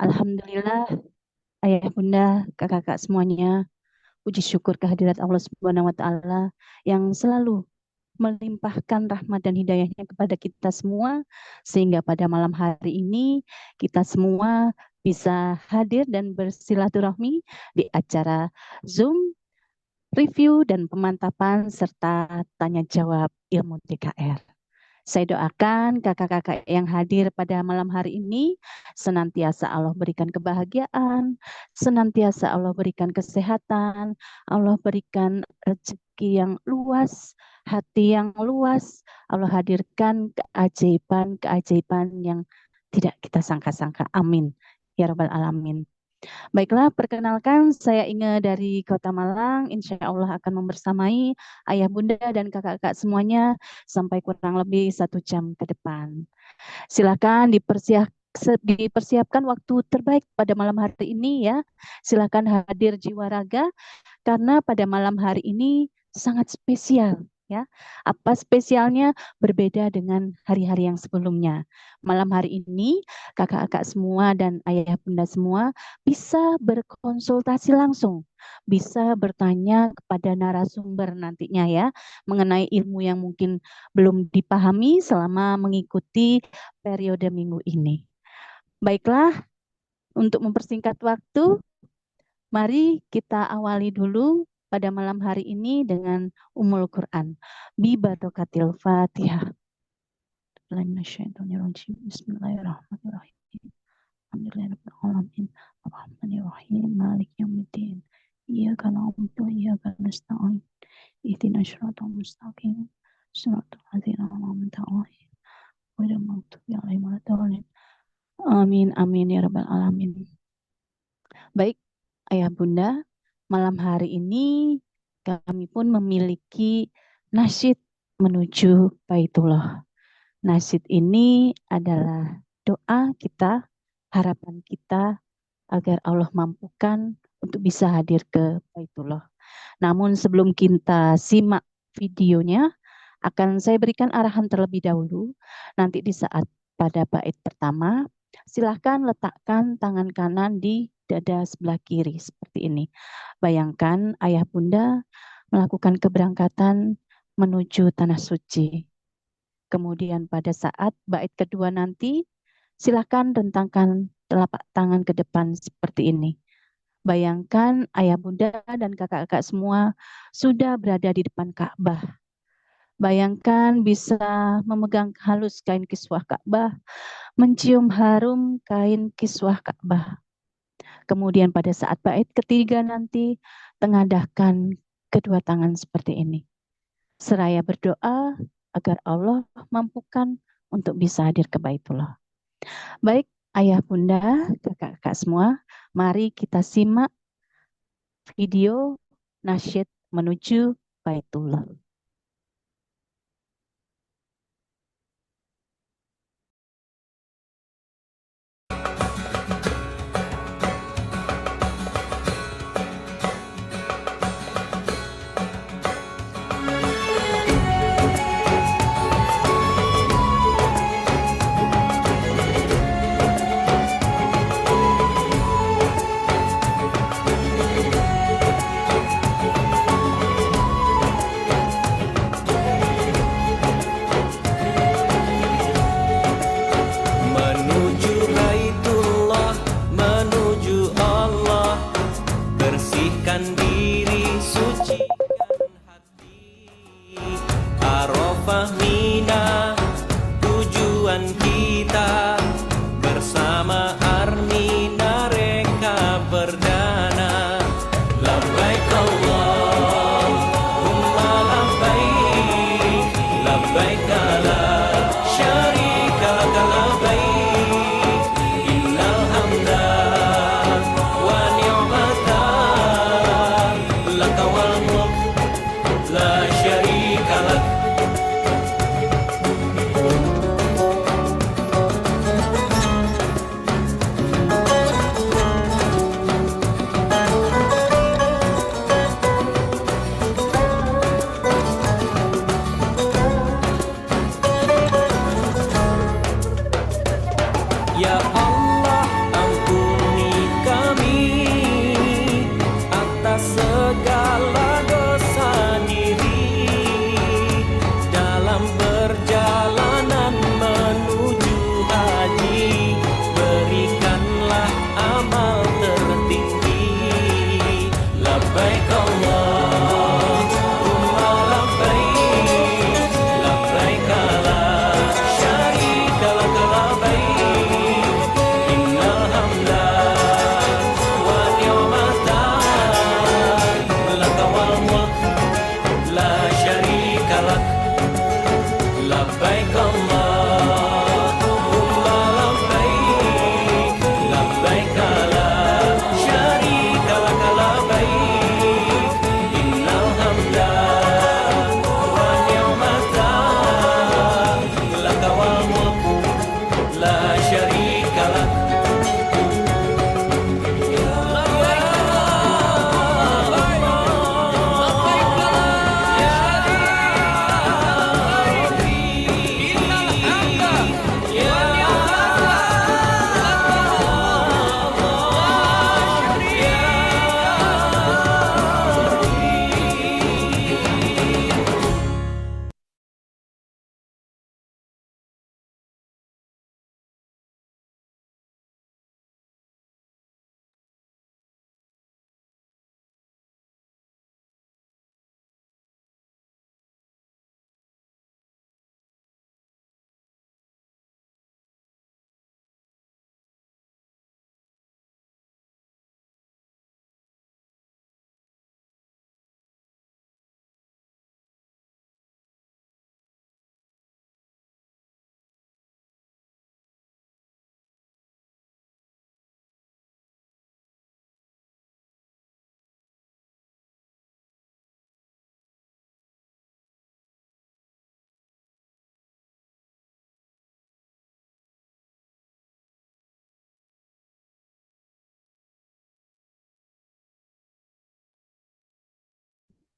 Alhamdulillah, ayah bunda, kakak-kakak semuanya, puji syukur kehadirat Allah Subhanahu wa taala yang selalu melimpahkan rahmat dan hidayahnya kepada kita semua sehingga pada malam hari ini kita semua bisa hadir dan bersilaturahmi di acara Zoom review dan pemantapan serta tanya jawab ilmu TKR. Saya doakan kakak-kakak yang hadir pada malam hari ini senantiasa Allah berikan kebahagiaan, senantiasa Allah berikan kesehatan, Allah berikan rezeki yang luas, hati yang luas, Allah hadirkan keajaiban-keajaiban yang tidak kita sangka-sangka. Amin. Ya Rabbal Alamin. Baiklah, perkenalkan saya Inge dari Kota Malang. Insya Allah akan membersamai ayah bunda dan kakak-kakak semuanya sampai kurang lebih 1 jam ke depan. Silakan dipersiapkan waktu terbaik pada malam hari ini ya. Silakan hadir jiwa raga karena pada malam hari ini sangat spesial ya. Apa spesialnya? Berbeda dengan hari-hari yang sebelumnya. Malam hari ini kakak-kakak semua dan ayah bunda semua bisa berkonsultasi langsung, bisa bertanya kepada narasumber nantinya ya mengenai ilmu yang mungkin belum dipahami selama mengikuti periode minggu ini. Baiklah, untuk mempersingkat waktu, mari kita awali dulu pada malam hari ini dengan Ummul Quran. Bi barokatil Fatihah. Bismillahirrahmanirrahim. Alhamdulillahirrahmanirrahim. Ar-Rahmanirrahim. Malik yaumiddin. Iyyaka na'budu wa iyyaka nasta'in. Ihdinas siratal mustaqim. Siratal ladzina an'amta 'alaihim ghairil maghdubi 'alaihim waladdallin. Amin amin ya rabbal alamin. Baik, ayah bunda, malam hari ini kami pun memiliki nasyid menuju Baitullah. Nasyid ini adalah doa kita, harapan kita agar Allah mampukan untuk bisa hadir ke Baitullah. Namun sebelum kita simak videonya, akan saya berikan arahan terlebih dahulu. Nanti di saat pada bait pertama, silahkan letakkan tangan kanan di dada sebelah kiri seperti ini. Bayangkan ayah bunda melakukan keberangkatan menuju tanah suci. Kemudian pada saat bait kedua nanti, silakan rentangkan telapak tangan ke depan seperti ini. Bayangkan ayah bunda dan kakak-kakak semua sudah berada di depan Ka'bah. Bayangkan bisa memegang halus kain kiswah Ka'bah, mencium harum kain kiswah Ka'bah. Kemudian pada saat bait ketiga nanti, tengadahkan kedua tangan seperti ini. Seraya berdoa agar Allah mampukan untuk bisa hadir ke Baitullah. Baik, ayah bunda, kakak-kakak semua, mari kita simak video nasyid menuju Baitullah.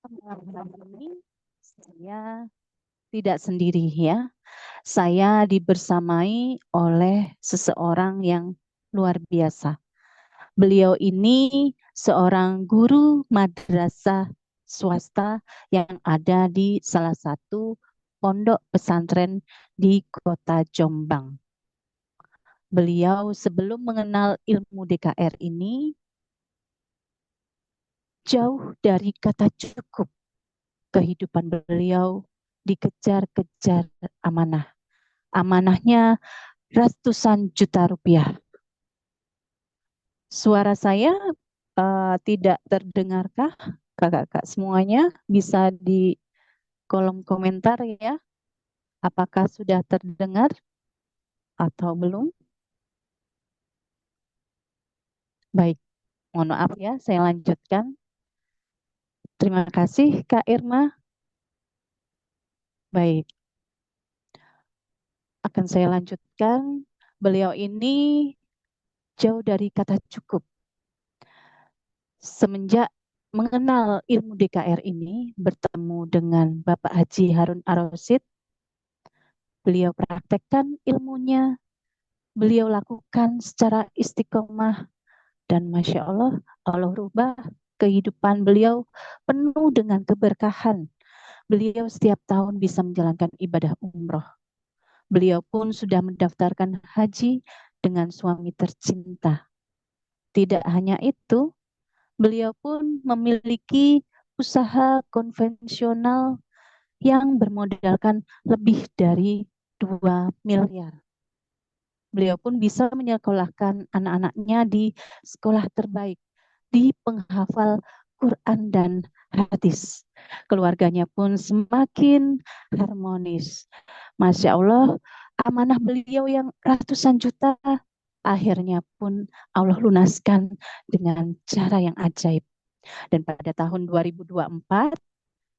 Malam ini saya tidak sendiri ya. Saya dibersamai oleh seseorang yang luar biasa. Beliau ini seorang guru madrasah swasta yang ada di salah satu pondok pesantren di kota Jombang. Beliau sebelum mengenal ilmu DKR ini jauh dari kata cukup. Kehidupan beliau dikejar-kejar amanah. Amanahnya ratusan juta rupiah. Suara saya tidak terdengarkah? Kakak-kakak semuanya bisa di kolom komentar ya. Apakah sudah terdengar atau belum? Baik, mohon maaf ya, saya lanjutkan. Terima kasih Kak Irma. Baik, akan saya lanjutkan. Beliau ini jauh dari kata cukup. Semenjak mengenal ilmu DKR ini, bertemu dengan Bapak Haji Harun Ar-Rasyid, beliau praktekkan ilmunya, beliau lakukan secara istiqomah, dan Masya Allah, Allah rubah kehidupan beliau penuh dengan keberkahan. Beliau setiap tahun bisa menjalankan ibadah umroh. Beliau pun sudah mendaftarkan haji dengan suami tercinta. Tidak hanya itu, beliau pun memiliki usaha konvensional yang bermodalkan lebih dari 2 miliar. Beliau pun bisa menyekolahkan anak-anaknya di sekolah terbaik, di penghafal Quran dan hadis. Keluarganya pun semakin harmonis. Masya Allah, amanah beliau yang ratusan juta akhirnya pun Allah lunaskan dengan cara yang ajaib. Dan pada tahun 2024,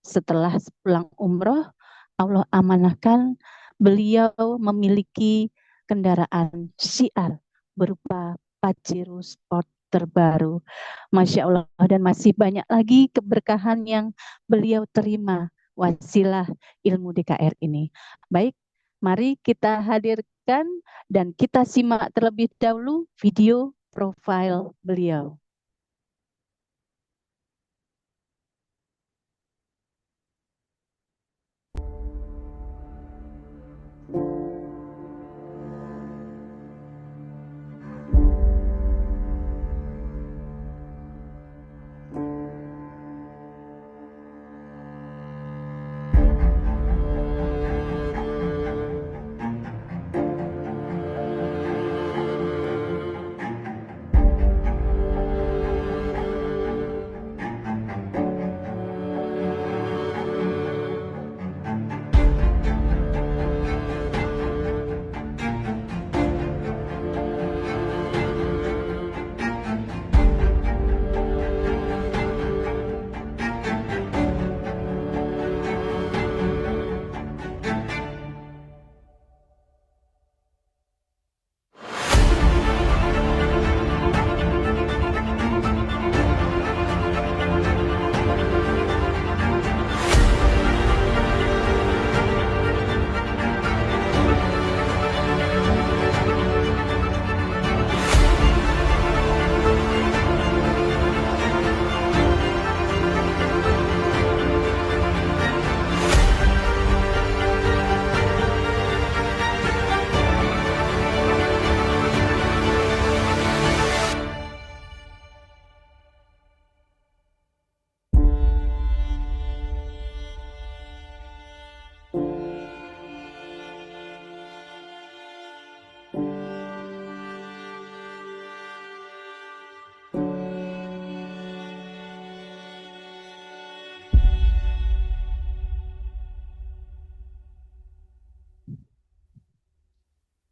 setelah pulang umroh, Allah amanahkan beliau memiliki kendaraan syiar berupa Pajero Sport terbaru. Masya Allah, dan masih banyak lagi keberkahan yang beliau terima wasilah ilmu DKR ini. Baik, mari kita hadirkan dan kita simak terlebih dahulu video profil beliau.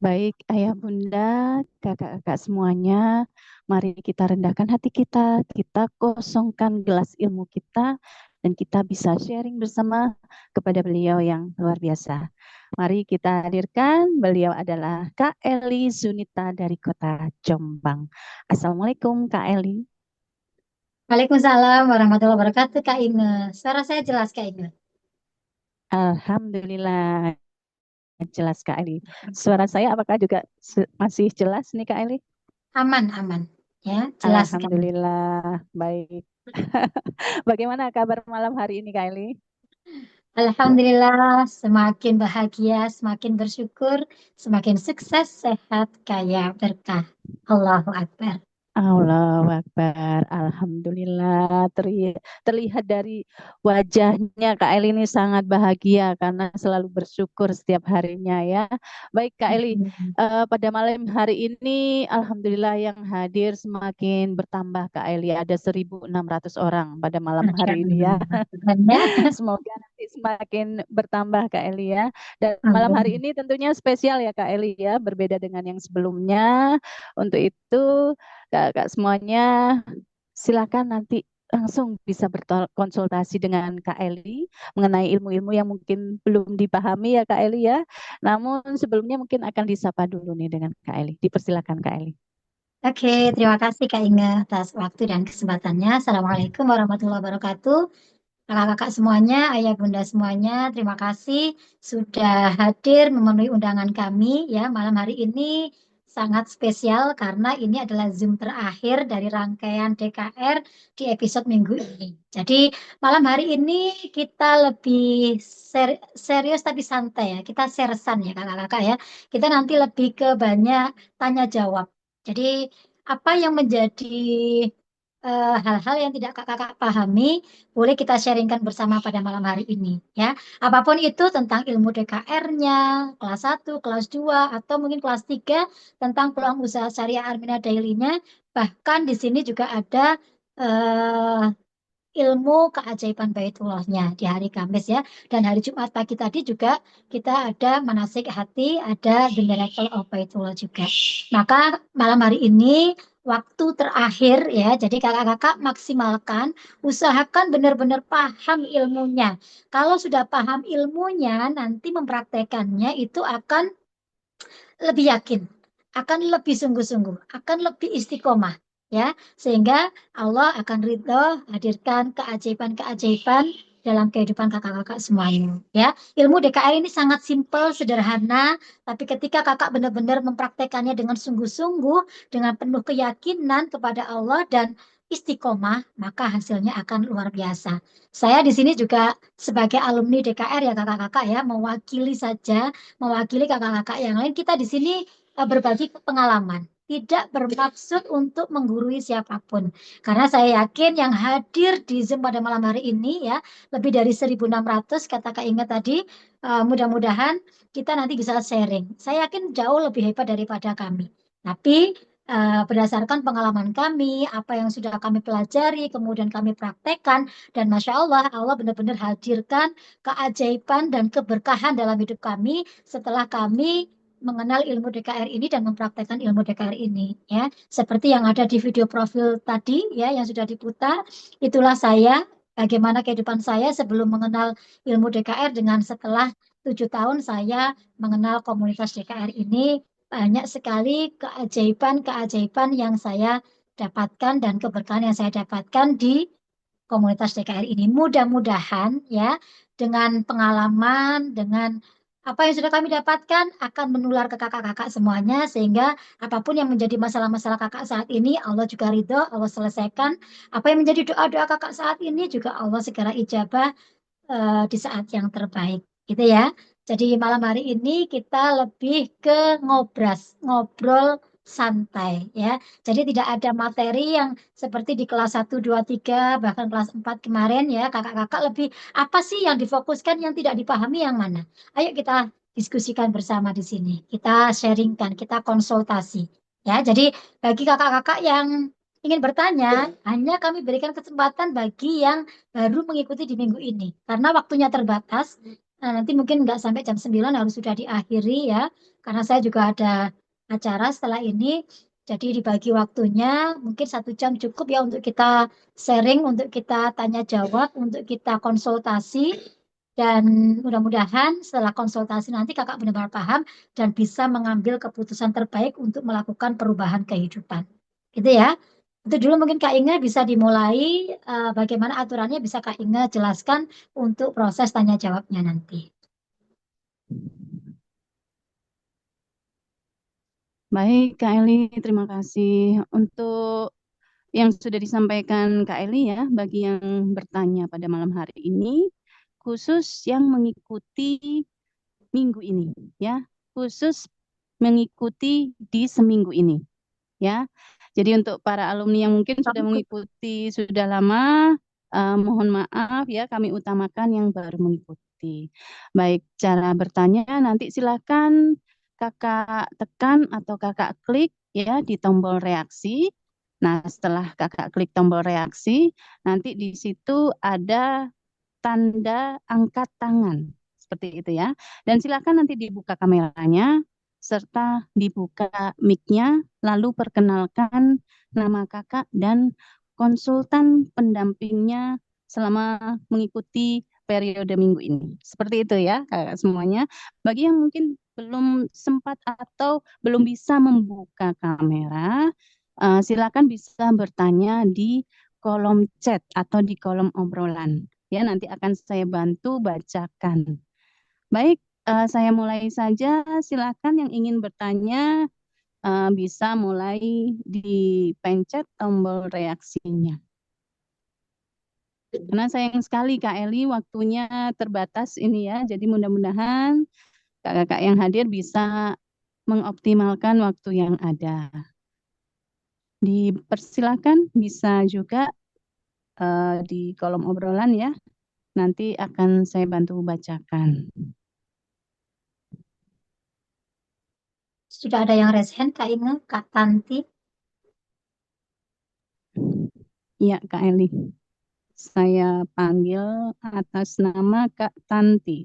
Baik, ayah bunda, kakak-kakak semuanya, mari kita rendahkan hati kita kosongkan gelas ilmu kita, dan kita bisa sharing bersama kepada beliau yang luar biasa. Mari kita hadirkan, beliau adalah Kak Eli Zunita dari kota Jombang. Assalamualaikum Kak Eli. Waalaikumsalam warahmatullahi wabarakatuh, Kak Inge. Suara saya jelas, Kak Inge. Alhamdulillah jelas Kak Eli. Suara saya apakah juga masih jelas nih Kak Eli? Aman, aman. Ya, jelas sekali. Alhamdulillah baik. Bagaimana kabar malam hari ini Kak Eli? Alhamdulillah, semakin bahagia, semakin bersyukur, semakin sukses, sehat, kaya, berkah. Allahu Akbar. Allahu Akbar. Alhamdulillah terlihat dari wajahnya Kak Eli ini sangat bahagia karena selalu bersyukur setiap harinya ya. Baik Kak Eli, pada malam hari ini Alhamdulillah yang hadir semakin bertambah Kak Eli. Ada 1.600 orang pada malam Masya hari ini ya. Allah. Ya, Semoga nanti semakin bertambah Kak Eli ya. Dan malam hari amin. ini tentunya spesial ya Kak Eli ya, berbeda dengan yang sebelumnya. Untuk itu Kakak semuanya silakan nanti langsung bisa berkonsultasi dengan Kak Eli mengenai ilmu-ilmu yang mungkin belum dipahami ya Kak Eli ya. Namun sebelumnya mungkin akan disapa dulu nih dengan Kak Eli. Dipersilakan Kak Eli. Oke, terima kasih Kak Inge atas waktu dan kesempatannya. Assalamualaikum warahmatullahi wabarakatuh. Kakak-kakak semuanya, ayah bunda semuanya, terima kasih sudah hadir memenuhi undangan kami ya malam hari ini sangat spesial karena ini adalah Zoom terakhir dari rangkaian DKR di episode minggu ini. Jadi malam hari ini kita lebih serius tapi santai ya, kita sersan ya kakak-kakak ya. Kita nanti lebih ke banyak tanya jawab. Jadi apa yang menjadi hal-hal yang tidak kakak-kakak pahami boleh kita sharingkan bersama pada malam hari ini ya. Apapun itu tentang ilmu DKR-nya, kelas 1, kelas 2, atau mungkin kelas 3 tentang peluang usaha syariah Armina Daily-nya. Bahkan di sini juga ada eh, ilmu keajaiban Baitullahnya di hari Kamis ya. Dan hari Jumat pagi tadi juga kita ada manasik hati, ada The Miracle of Baitullah juga. Maka malam hari ini waktu terakhir ya, jadi kakak-kakak maksimalkan, usahakan benar-benar paham ilmunya. Kalau sudah paham ilmunya, nanti mempraktekannya itu akan lebih yakin, akan lebih sungguh-sungguh, akan lebih istiqomah, ya, sehingga Allah akan ridho hadirkan keajaiban-keajaiban dalam kehidupan kakak-kakak semuanya, ya. Ilmu DKR ini sangat simpel, sederhana, tapi ketika kakak benar-benar mempraktekannya dengan sungguh-sungguh, dengan penuh keyakinan kepada Allah dan istiqomah, maka hasilnya akan luar biasa. Saya di sini juga sebagai alumni DKR ya kakak-kakak ya, mewakili saja mewakili kakak-kakak yang lain, kita di sini berbagi pengalaman. Tidak bermaksud untuk menggurui siapapun. Karena saya yakin yang hadir di Zoom pada malam hari ini ya, lebih dari 1.600 kata Kak Ingat tadi, mudah-mudahan kita nanti bisa sharing. Saya yakin jauh lebih hebat daripada kami. Tapi berdasarkan pengalaman kami, apa yang sudah kami pelajari, kemudian kami praktekkan, dan Masya Allah, Allah benar-benar hadirkan keajaiban dan keberkahan dalam hidup kami setelah kami mengenal ilmu DKR ini dan mempraktekkan ilmu DKR ini ya. Seperti yang ada di video profil tadi ya yang sudah diputar, itulah saya bagaimana kehidupan saya sebelum mengenal ilmu DKR dengan setelah 7 tahun saya mengenal komunitas DKR ini banyak sekali keajaiban-keajaiban yang saya dapatkan dan keberkahan yang saya dapatkan di komunitas DKR ini. Mudah-mudahan ya dengan pengalaman, dengan apa yang sudah kami dapatkan akan menular ke kakak-kakak semuanya sehingga apapun yang menjadi masalah-masalah kakak saat ini Allah juga ridho, Allah selesaikan. Apa yang menjadi doa-doa kakak saat ini juga Allah segera ijabah di saat yang terbaik, gitu ya. Jadi malam hari ini kita lebih ke ngobrol santai ya. Jadi tidak ada materi yang seperti di kelas 1, 2, 3 bahkan kelas 4 kemarin ya. Kakak-kakak lebih apa sih yang difokuskan yang tidak dipahami yang mana? Ayo kita diskusikan bersama di sini. Kita sharingkan, kita konsultasi. Ya, jadi bagi kakak-kakak yang ingin bertanya, hanya kami berikan kesempatan bagi yang baru mengikuti di minggu ini. Karena waktunya terbatas, nah, nanti mungkin nggak sampai jam 9 harus sudah diakhiri ya. Karena saya juga ada acara setelah ini. Jadi dibagi waktunya, mungkin 1 jam cukup ya untuk kita sharing, untuk kita tanya jawab, untuk kita konsultasi. Dan mudah-mudahan setelah konsultasi nanti kakak benar-benar paham dan bisa mengambil keputusan terbaik untuk melakukan perubahan kehidupan. Gitu ya. Itu dulu mungkin Kak Inge bisa dimulai bagaimana aturannya bisa Kak Inge jelaskan untuk proses tanya jawabnya nanti. Baik, Kak Eli, terima kasih untuk yang sudah disampaikan Kak Eli ya, bagi yang bertanya pada malam hari ini, khusus yang mengikuti minggu ini ya, khusus mengikuti di seminggu ini ya. Jadi untuk para alumni yang mungkin sudah mengikuti sudah lama, mohon maaf ya, kami utamakan yang baru mengikuti. Baik, cara bertanya nanti silakan kakak tekan atau kakak klik ya di tombol reaksi. Nah, setelah kakak klik tombol reaksi, nanti di situ ada tanda angkat tangan. Seperti itu ya. Dan silakan nanti dibuka kameranya, serta dibuka mic-nya, lalu perkenalkan nama kakak dan konsultan pendampingnya selama mengikuti periode minggu ini. Seperti itu ya, kakak semuanya. Bagi yang mungkin belum sempat atau belum bisa membuka kamera, silakan bisa bertanya di kolom chat atau di kolom obrolan. Ya, nanti akan saya bantu bacakan. Baik, saya mulai saja. Silakan yang ingin bertanya bisa mulai dipencet tombol reaksinya. Karena sayang sekali Kak Eli waktunya terbatas ini ya. Jadi mudah-mudahan kakak-kakak yang hadir bisa mengoptimalkan waktu yang ada. Dipersilakan bisa juga di kolom obrolan ya. Nanti akan saya bantu bacakan. Sudah ada yang raise hand Kak Inge, Kak Tanti. Iya, Kak Eli. Saya panggil atas nama Kak Tanti.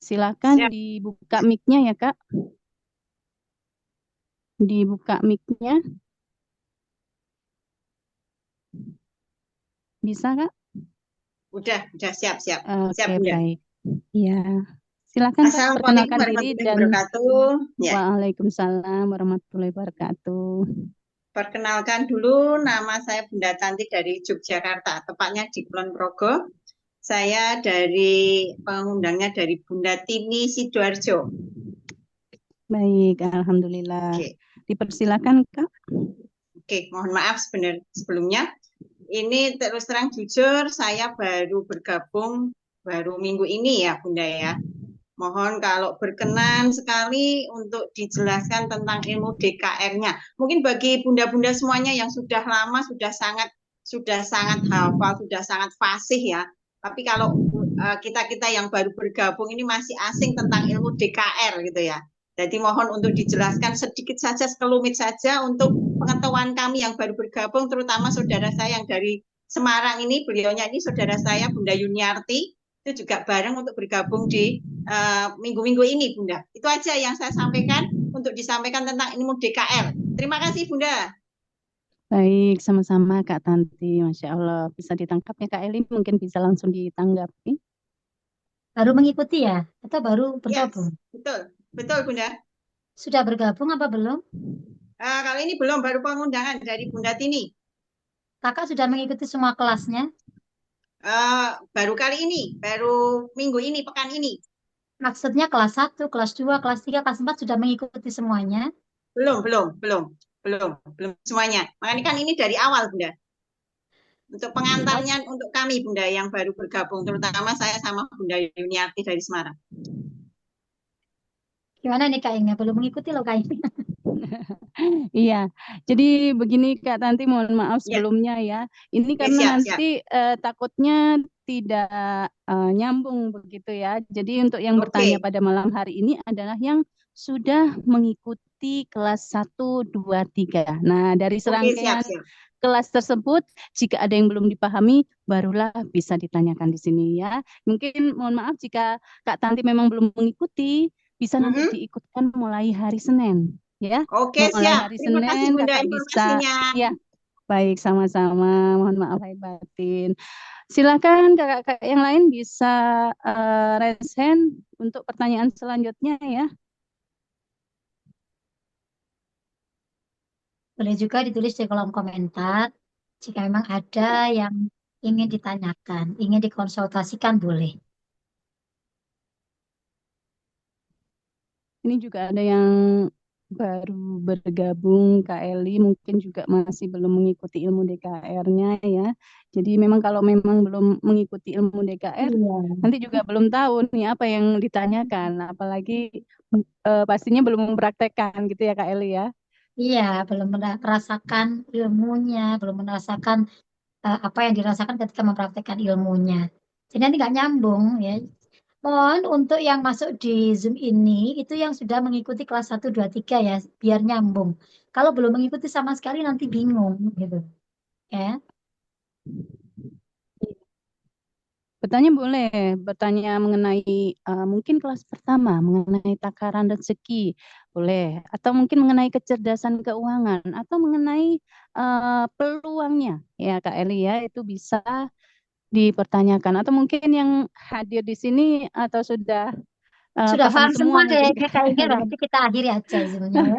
Silakan Siap. dibuka mic-nya ya, Kak. Dibuka mic-nya. Bisa, Kak? Udah siap, siap. Siap, Oke, Bunda. baik. Ya. Silakan, Kak, Assalamualaikum perkenalkan diri warahmatullahi dan wabarakatuh. Ya, Waalaikumsalam warahmatullahi wabarakatuh. perkenalkan dulu nama saya Bunda Tanti dari Yogyakarta, tepatnya di Kulon Progo. Saya dari pengundangnya dari Bunda Tini Sidoarjo. Baik, Alhamdulillah. Oke, Dipersilakan, Kak. mohon maaf sebenarnya sebelumnya. Ini terus terang jujur, saya baru bergabung baru minggu ini ya, Bunda ya. Mohon kalau berkenan sekali untuk dijelaskan tentang ilmu DKR-nya. Mungkin bagi bunda-bunda semuanya yang sudah lama, sudah sangat hafal, sudah sangat fasih ya. Tapi kalau kita-kita yang baru bergabung ini masih asing tentang ilmu DKR gitu ya. Jadi mohon untuk dijelaskan sedikit saja, sekelumit saja untuk pengetahuan kami yang baru bergabung, terutama saudara saya yang dari Semarang ini, beliaunya ini saudara saya Bunda Yuniarti, itu juga bareng untuk bergabung di minggu-minggu ini, Bunda. Itu aja yang saya sampaikan untuk disampaikan tentang ilmu DKR. Terima kasih, Bunda. Baik, sama-sama Kak Tanti. Masya Allah. Bisa ditangkap ya, Kak Eli? Mungkin bisa langsung ditanggapi. Baru mengikuti ya? Atau baru Yes, bergabung? betul. Betul, Bunda. Sudah bergabung apa belum? Kali ini belum, baru pengundangan dari Bunda Tini. Kakak sudah mengikuti semua kelasnya? Baru kali ini, baru minggu ini, pekan ini. Maksudnya kelas 1, kelas 2, kelas 3, kelas 4 sudah mengikuti semuanya? Belum semuanya. Makanya kan ini dari awal, Bunda. Untuk Oh, pengantarnya untuk kami, Bunda, yang baru bergabung, terutama saya sama Bunda Yuniarti dari Semarang. gimana nih Kak Inge? Belum mengikuti loh Kak Inge. Iya, jadi begini Kak Tanti, mohon maaf Ya, sebelumnya ya. Ini oke, karena siap. nanti takutnya tidak nyambung begitu ya. Jadi untuk yang bertanya Oke, pada malam hari ini adalah yang sudah mengikuti kelas 1, 2, 3. Nah, dari oke, serangkaian siap. kelas tersebut, jika ada yang belum dipahami, barulah bisa ditanyakan di sini ya. Mungkin mohon maaf jika Kak Tanti memang belum mengikuti, bisa nanti Mhm. diikutkan mulai hari Senin ya. Oke, Mulai siap. hari Terima kasih Senin Bunda kakak bisa, informasinya. ya baik sama-sama. Mohon maaf lahir batin. Silakan kakak-kakak yang lain bisa raise hand untuk pertanyaan selanjutnya ya. Boleh juga ditulis di kolom komentar. Jika memang ada yang ingin ditanyakan, ingin dikonsultasikan, boleh. Ini juga ada yang baru bergabung, Kak Eli, mungkin juga masih belum mengikuti ilmu DKR-nya ya. Jadi memang kalau memang belum mengikuti ilmu DKR, Iya. nanti juga belum tahu nih apa yang ditanyakan. Apalagi pastinya belum mempraktekkan gitu ya Kak Eli ya. Iya, belum merasakan ilmunya, belum merasakan apa yang dirasakan ketika mempraktekkan ilmunya. Jadi nanti nggak nyambung ya. Mohon untuk yang masuk di Zoom ini, itu yang sudah mengikuti kelas 1, 2, 3 ya, biar nyambung. Kalau belum mengikuti sama sekali nanti bingung gitu. Ya, Bertanya boleh, bertanya mengenai mungkin kelas pertama, mengenai takaran rezeki, boleh. Atau mungkin mengenai kecerdasan keuangan, atau mengenai peluangnya, ya Kak Eli ya, itu bisa dipertanyakan. Atau mungkin yang hadir di sini atau sudah sudah paham paham semua semua mungkin kayaknya Kak Eli. berarti kita akhiri aja Zoom-nya ya.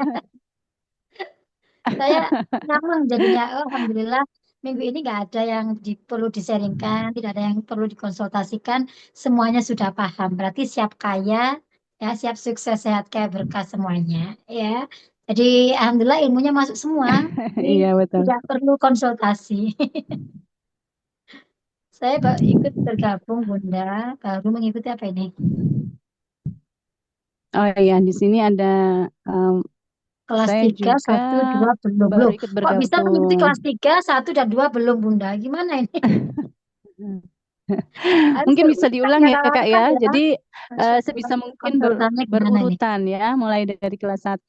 Saya nyaman jadinya, oh, Alhamdulillah minggu ini nggak ada yang perlu disaringkan, tidak ada yang perlu dikonsultasikan, semuanya sudah paham. Berarti siap kaya, ya, siap sukses, sehat, kaya, berkah semuanya, ya. Jadi Alhamdulillah ilmunya masuk semua, jadi Iya betul. tidak perlu konsultasi. Saya ikut bergabung, Bunda, baru mengikuti apa ini? Oh iya, di sini ada em, Kelas saya 3 juga 1, 2 belum. baru Loh, ikut kok bisa mengikuti bergabung. kelas 3 1 dan 2 belum, Bunda? Gimana ini? Harus Mungkin bisa berurutan diulang ya ya Kak kawan-kawan ya. ya. Jadi Masya Allah, sebisa ini mungkin konsultannya gimana ini? berurutan ya, mulai dari kelas 1,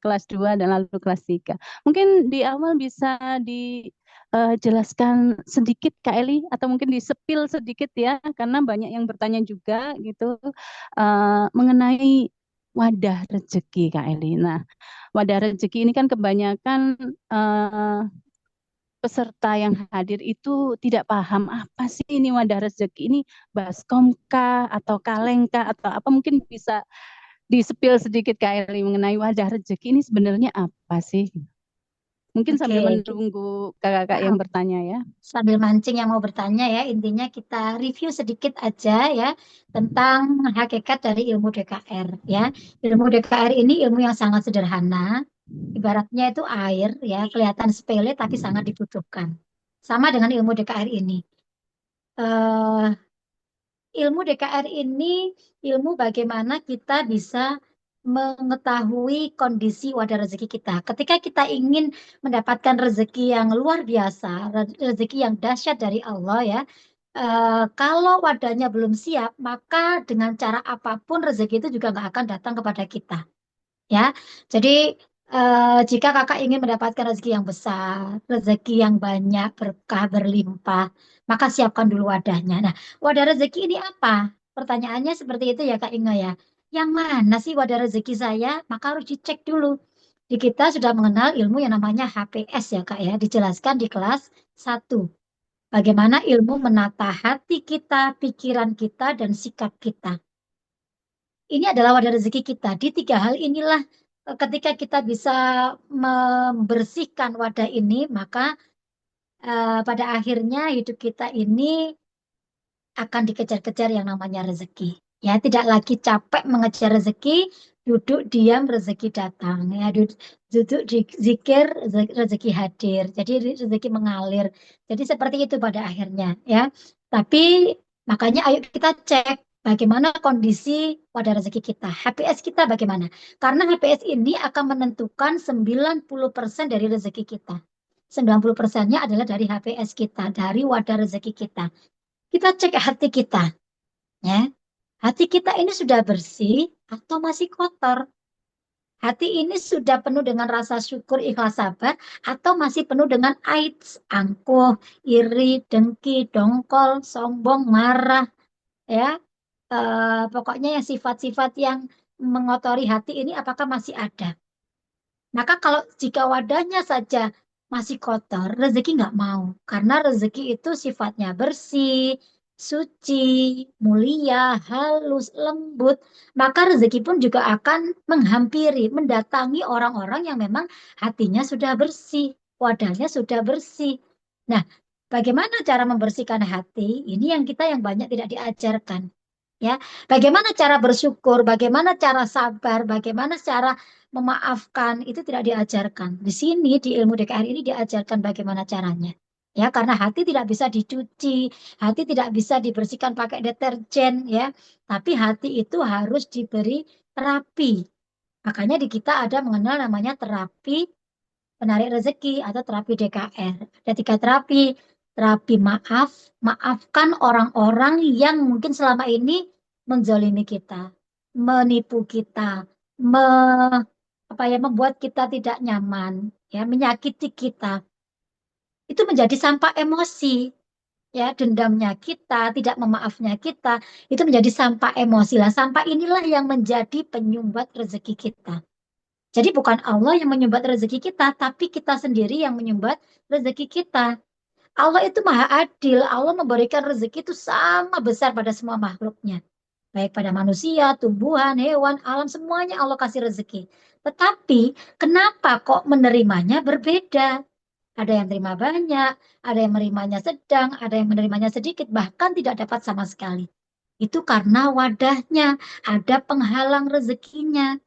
kelas 2 dan lalu kelas 3. Mungkin di awal bisa dijelaskan sedikit Kak Eli atau mungkin disepil sedikit ya, karena banyak yang bertanya juga gitu mengenai wadah rezeki Kak Eli. Nah, wadah rezeki ini kan kebanyakan eh, peserta yang hadir itu tidak paham apa sih ini wadah rezeki ini, baskom kah atau kaleng kah atau apa, mungkin bisa disepil sedikit Kak Eli mengenai wadah rezeki ini sebenarnya apa sih? Mungkin sambil Oke, menunggu kakak-kakak yang maaf. bertanya ya. Sambil mancing yang mau bertanya ya, intinya kita review sedikit aja ya tentang hakikat dari ilmu DKR ya. Ilmu DKR ini ilmu yang sangat sederhana, ibaratnya itu air ya, kelihatan sepele tapi sangat dibutuhkan. Sama dengan ilmu DKR ini. Eh, Ilmu DKR ini ilmu bagaimana kita bisa mengetahui kondisi wadah rezeki kita. Ketika kita ingin mendapatkan rezeki yang luar biasa, rezeki yang dahsyat dari Allah ya, kalau wadahnya belum siap, maka dengan cara apapun rezeki itu juga nggak akan datang kepada kita. Ya, jadi jika kakak ingin mendapatkan rezeki yang besar, rezeki yang banyak, berkah, berlimpah, maka siapkan dulu wadahnya. Nah, wadah rezeki ini apa? Pertanyaannya seperti itu ya Kak Inga ya. Yang mana sih wadah rezeki saya? Maka harus dicek dulu. Di kita sudah mengenal ilmu yang namanya HPS ya Kak ya, dijelaskan di kelas 1. Bagaimana ilmu menata hati kita, pikiran kita, dan sikap kita. Ini adalah wadah rezeki kita. Di tiga hal inilah ketika kita bisa membersihkan wadah ini, maka pada akhirnya hidup kita ini akan dikejar-kejar yang namanya rezeki. Ya, tidak lagi capek mengejar rezeki, duduk diam rezeki datang. Ya, duduk di zikir rezeki hadir. Jadi rezeki mengalir. Jadi seperti itu pada akhirnya, ya. Tapi makanya ayo kita cek bagaimana kondisi wadah rezeki kita. HPS kita bagaimana? Karena HPS ini akan menentukan 90% dari rezeki kita. 90%-nya adalah dari HPS kita, dari wadah rezeki kita. Kita cek hati kita, ya. Hati kita ini sudah bersih atau masih kotor? Hati ini sudah penuh dengan rasa syukur, ikhlas, sabar, atau masih penuh dengan aib, angkuh, iri, dengki, dongkol, sombong, marah, ya. Pokoknya yang sifat-sifat yang mengotori hati ini apakah masih ada? Maka kalau jika wadahnya saja masih kotor, rezeki nggak mau. Karena rezeki itu sifatnya bersih, suci, mulia, halus, lembut, maka rezeki pun juga akan menghampiri, mendatangi orang-orang yang memang hatinya sudah bersih, wadahnya sudah bersih. Nah, bagaimana cara membersihkan hati? Ini yang kita yang banyak tidak diajarkan. Ya, bagaimana cara bersyukur, bagaimana cara sabar, bagaimana cara memaafkan, itu tidak diajarkan. Di sini di ilmu DKR ini diajarkan bagaimana caranya. Ya, karena hati tidak bisa dicuci, hati tidak bisa dibersihkan pakai deterjen ya. Tapi hati itu harus diberi terapi. Makanya di kita ada mengenal namanya terapi penarik rezeki atau terapi DKR. Ada tiga terapi. Terapi maaf, maafkan orang-orang yang mungkin selama ini menzolimi kita, menipu kita, membuat kita tidak nyaman, ya, menyakiti kita. Itu menjadi sampah emosi, ya, dendamnya kita, tidak memaafnya kita, itu menjadi sampah emosi lah. Sampah inilah yang menjadi penyumbat rezeki kita. Jadi bukan Allah yang menyumbat rezeki kita, tapi kita sendiri yang menyumbat rezeki kita. Allah itu maha adil. Allah memberikan rezeki itu sama besar pada semua makhluknya. Baik pada manusia, tumbuhan, hewan, alam, semuanya Allah kasih rezeki. Tetapi kenapa kok menerimanya berbeda? Ada yang terima banyak, ada yang menerimanya sedang, ada yang menerimanya sedikit, bahkan tidak dapat sama sekali. Itu karena wadahnya, ada penghalang rezekinya.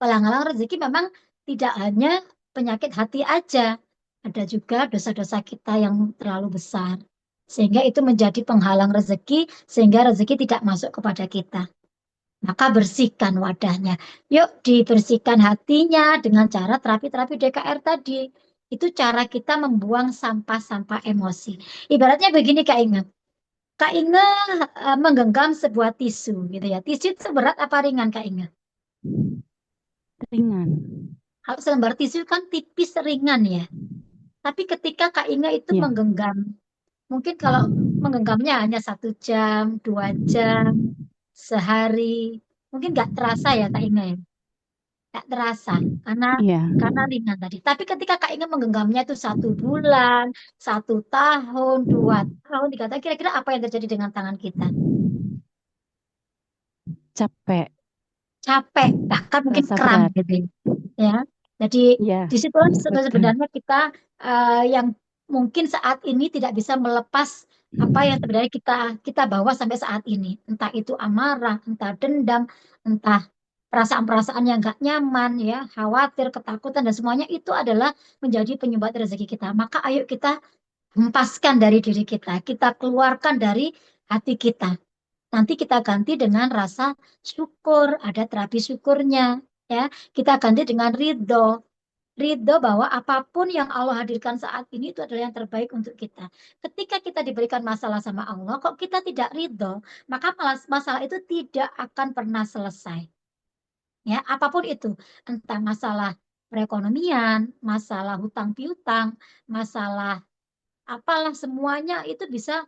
Penghalang rezeki memang tidak hanya penyakit hati aja, ada juga dosa-dosa kita yang terlalu besar. Sehingga itu menjadi penghalang rezeki, sehingga rezeki tidak masuk kepada kita. Maka bersihkan wadahnya. Yuk dibersihkan hatinya dengan cara terapi-terapi DKR tadi. Itu cara kita membuang sampah-sampah emosi. Ibaratnya begini Kak Inge. Kak Inge menggenggam sebuah tisu gitu ya. Tisu itu berat apa ringan Kak Inge? Ringan. Kalau selembar tisu kan tipis ringan ya. Tapi ketika Kak Inge itu Ya. menggenggam, mungkin kalau menggenggamnya hanya 1 jam, 2 jam, sehari, mungkin nggak terasa ya Kak Inge ya. Nggak terasa karena Iya. ringan tadi. Tapi ketika Kak Inge menggenggamnya itu 1 bulan, 1 tahun, 2 tahun, 3 tahun, kira-kira apa yang terjadi dengan tangan kita? Capek. Capek, bahkan mungkin Rasa kram berat. gitu ya. Jadi Iya. di situ Betul. sebenarnya kita yang mungkin saat ini tidak bisa melepas apa yang sebenarnya kita bawa sampai saat ini. Entah itu amarah, entah dendam, entah perasaan-perasaan yang nggak nyaman, ya, khawatir, ketakutan, dan semuanya itu adalah menjadi penyumbat rezeki kita. Maka ayo kita hempaskan dari diri kita keluarkan dari hati kita. Nanti kita ganti dengan rasa syukur, ada terapi syukurnya, ya. Kita ganti dengan ridho, ridho bahwa apapun yang Allah hadirkan saat ini itu adalah yang terbaik untuk kita. Ketika kita diberikan masalah sama Allah, kok kita tidak ridho, maka masalah itu tidak akan pernah selesai. Ya, apapun itu, entah masalah perekonomian, masalah hutang piutang, masalah apalah, semuanya itu bisa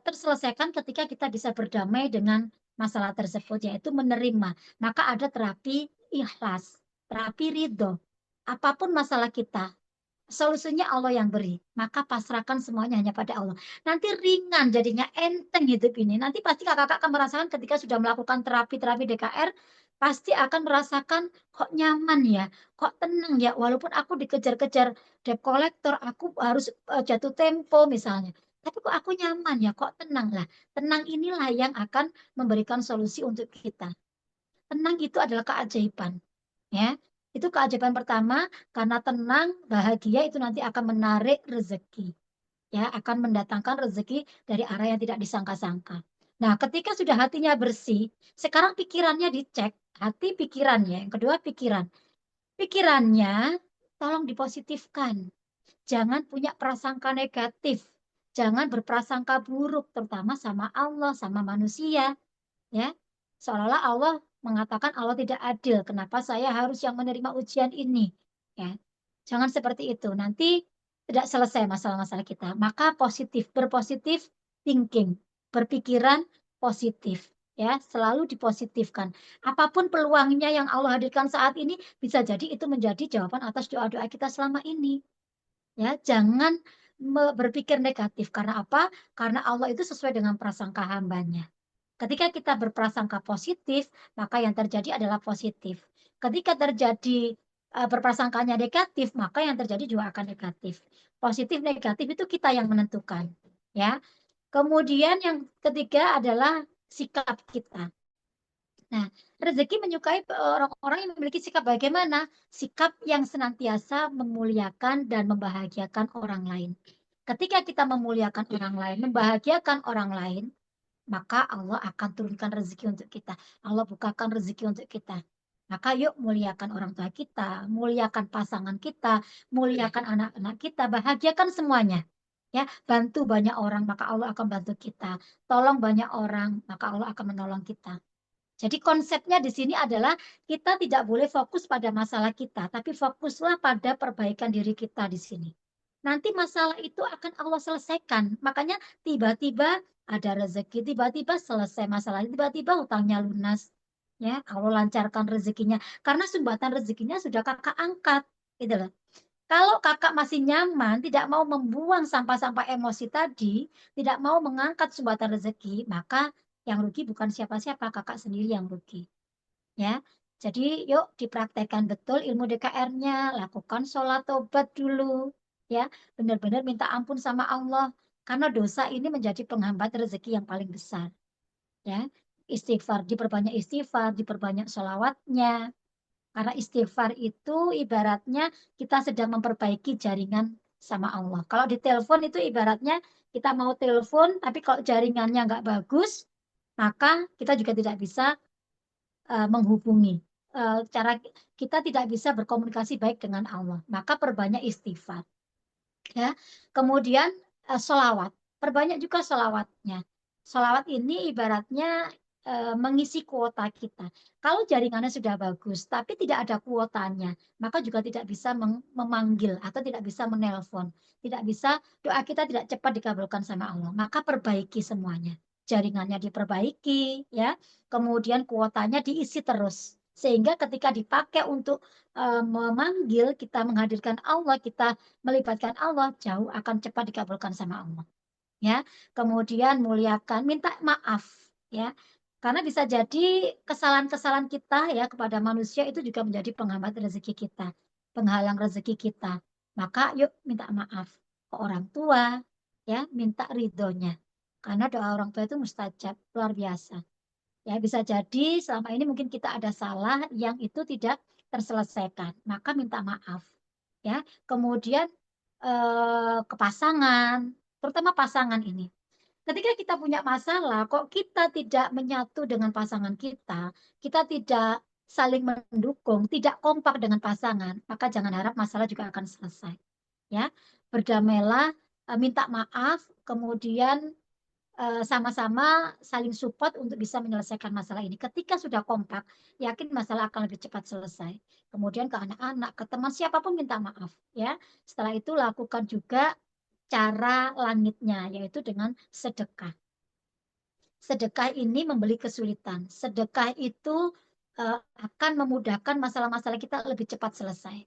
terselesaikan ketika kita bisa berdamai dengan masalah tersebut, yaitu menerima. Maka ada terapi ikhlas, terapi ridho. Apapun masalah kita, solusinya Allah yang beri. Maka pasrahkan semuanya hanya pada Allah. Nanti ringan jadinya, enteng hidup ini. Nanti pasti kakak-kakak akan merasakan ketika sudah melakukan terapi-terapi DKR, pasti akan merasakan kok nyaman ya, kok tenang ya. Walaupun aku dikejar-kejar debt collector, aku harus jatuh tempo misalnya. Tapi kok aku nyaman ya, kok tenang lah. Tenang inilah yang akan memberikan solusi untuk kita. Tenang itu adalah keajaiban. Ya, itu keajaiban pertama, karena tenang, bahagia itu nanti akan menarik rezeki. Ya, akan mendatangkan rezeki dari arah yang tidak disangka-sangka. Nah, ketika sudah hatinya bersih, sekarang pikirannya dicek, hati pikirannya. Yang kedua pikiran. Pikirannya tolong dipositifkan. Jangan punya prasangka negatif. Jangan berprasangka buruk, terutama sama Allah, sama manusia. Ya, seolah-olah Allah mengatakan Allah tidak adil. Kenapa saya harus yang menerima ujian ini? Ya, jangan seperti itu. Nanti tidak selesai masalah-masalah kita. Maka positif, berpositif thinking, berpikiran positif. Ya, selalu dipositifkan. Apapun peluangnya yang Allah hadirkan saat ini, bisa jadi itu menjadi jawaban atas doa-doa kita selama ini. Ya, jangan berpikir negatif. Karena apa? Karena Allah itu sesuai dengan prasangka hambanya. Ketika kita berprasangka positif, maka yang terjadi adalah positif. Ketika terjadi berprasangkanya negatif, maka yang terjadi juga akan negatif. Positif negatif itu kita yang menentukan, ya. Kemudian yang ketiga adalah sikap kita. Nah, rezeki menyukai orang-orang yang memiliki sikap bagaimana? Sikap yang senantiasa memuliakan dan membahagiakan orang lain. Ketika kita memuliakan orang lain, membahagiakan orang lain, maka Allah akan turunkan rezeki untuk kita. Allah bukakan rezeki untuk kita. Maka yuk muliakan orang tua kita, muliakan pasangan kita, muliakan anak-anak kita, bahagiakan semuanya. Ya, bantu banyak orang, maka Allah akan bantu kita. Tolong banyak orang, maka Allah akan menolong kita. Jadi konsepnya di sini adalah kita tidak boleh fokus pada masalah kita, tapi fokuslah pada perbaikan diri kita di sini. Nanti masalah itu akan Allah selesaikan. Makanya tiba-tiba ada rezeki, tiba-tiba selesai masalah, tiba-tiba hutangnya lunas. Ya, Allah lancarkan rezekinya. Karena sumbatan rezekinya sudah kakak angkat. Gitu loh. Kalau kakak masih nyaman, tidak mau membuang sampah-sampah emosi tadi, tidak mau mengangkat sumbatan rezeki, maka yang rugi bukan siapa-siapa, kakak sendiri yang rugi. Ya, jadi yuk dipraktekkan betul ilmu DKR-nya, lakukan sholat tobat dulu. Ya, benar-benar minta ampun sama Allah. Karena dosa ini menjadi penghambat rezeki yang paling besar. Ya, diperbanyak sholawatnya, karena istighfar itu ibaratnya kita sedang memperbaiki jaringan sama Allah. Kalau di telepon itu ibaratnya kita mau telepon, tapi kalau jaringannya nggak bagus, maka kita juga tidak bisa menghubungi. Cara kita tidak bisa berkomunikasi baik dengan Allah. Maka perbanyak istighfar. Ya. Kemudian sholawat. Perbanyak juga sholawatnya. Sholawat ini ibaratnya mengisi kuota kita. Kalau jaringannya sudah bagus, tapi tidak ada kuotanya, maka juga tidak bisa memanggil atau tidak bisa menelpon. Tidak bisa, doa kita tidak cepat dikabulkan sama Allah. Maka perbaiki semuanya. Jaringannya diperbaiki, ya. Kemudian kuotanya diisi terus. Sehingga ketika dipakai untuk memanggil, kita menghadirkan Allah, kita melibatkan Allah, jauh akan cepat dikabulkan sama Allah. Ya, kemudian muliakan, minta maaf, ya, karena bisa jadi kesalahan-kesalahan kita ya kepada manusia itu juga menjadi penghambat rezeki kita, penghalang rezeki kita. Maka yuk minta maaf ke orang tua, ya, minta ridhonya, karena doa orang tua itu mustajab, luar biasa. Ya, bisa jadi selama ini mungkin kita ada salah yang itu tidak terselesaikan, maka minta maaf. Ya, kemudian ke pasangan, terutama pasangan ini. Ketika kita punya masalah, kok kita tidak menyatu dengan pasangan kita tidak saling mendukung, tidak kompak dengan pasangan, maka jangan harap masalah juga akan selesai. Ya, berdamailah, minta maaf, kemudian sama-sama saling support untuk bisa menyelesaikan masalah ini. Ketika sudah kompak, yakin masalah akan lebih cepat selesai. Kemudian ke anak-anak, ke teman siapapun minta maaf, ya. Setelah itu lakukan juga cara langitnya, yaitu dengan sedekah. Sedekah ini membeli kesulitan. Sedekah itu akan memudahkan masalah-masalah kita lebih cepat selesai.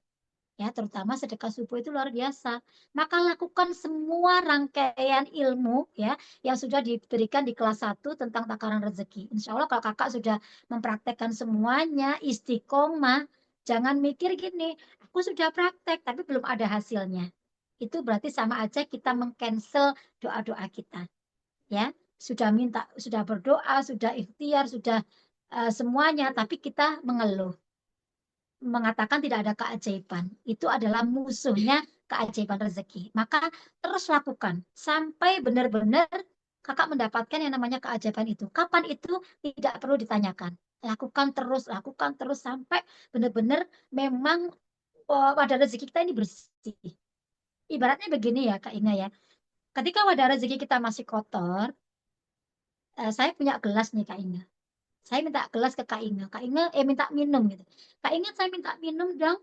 Ya, terutama sedekah subuh itu luar biasa. Maka lakukan semua rangkaian ilmu ya yang sudah diberikan di kelas 1 tentang takaran rezeki. Insya Allah kalau kakak sudah mempraktekkan semuanya, istiqomah, jangan mikir gini, aku sudah praktek tapi belum ada hasilnya. Itu berarti sama aja kita mengcancel doa-doa kita. Ya, sudah minta, sudah berdoa, sudah ikhtiar, sudah semuanya, tapi kita mengeluh mengatakan tidak ada keajaiban. Itu adalah musuhnya keajaiban rezeki. Maka terus lakukan sampai benar-benar kakak mendapatkan yang namanya keajaiban itu. Kapan itu tidak perlu ditanyakan. Lakukan terus sampai benar-benar memang wadah rezeki kita ini bersih. Ibaratnya begini ya Kak Ina ya. Ketika wadah rezeki kita masih kotor, saya punya gelas nih Kak Ina. Saya minta gelas ke Kak Inge. Kak Inge, minta minum gitu. Kak Inge, saya minta minum dong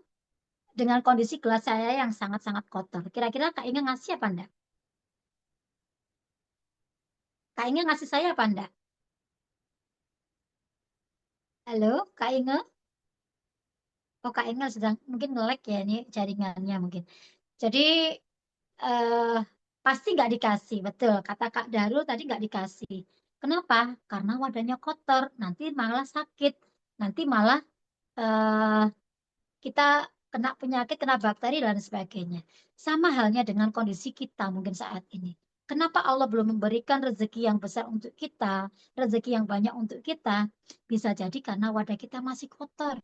dengan kondisi gelas saya yang sangat-sangat kotor. Kira-kira Kak Inge ngasih apa enggak? Kak Inge ngasih saya apa enggak? Halo, Kak Inge? Oh, Kak Inge sedang mungkin nge-lag ya ini jaringannya mungkin. Jadi, eh, Pasti nggak dikasih, betul. Kata Kak Darul tadi nggak dikasih. Kenapa? Karena wadahnya kotor, nanti malah sakit, nanti malah eh, kita kena penyakit, kena bakteri dan sebagainya. Sama halnya dengan kondisi kita mungkin saat ini. Kenapa Allah belum memberikan rezeki yang besar untuk kita, rezeki yang banyak untuk kita? Bisa jadi karena wadah kita masih kotor.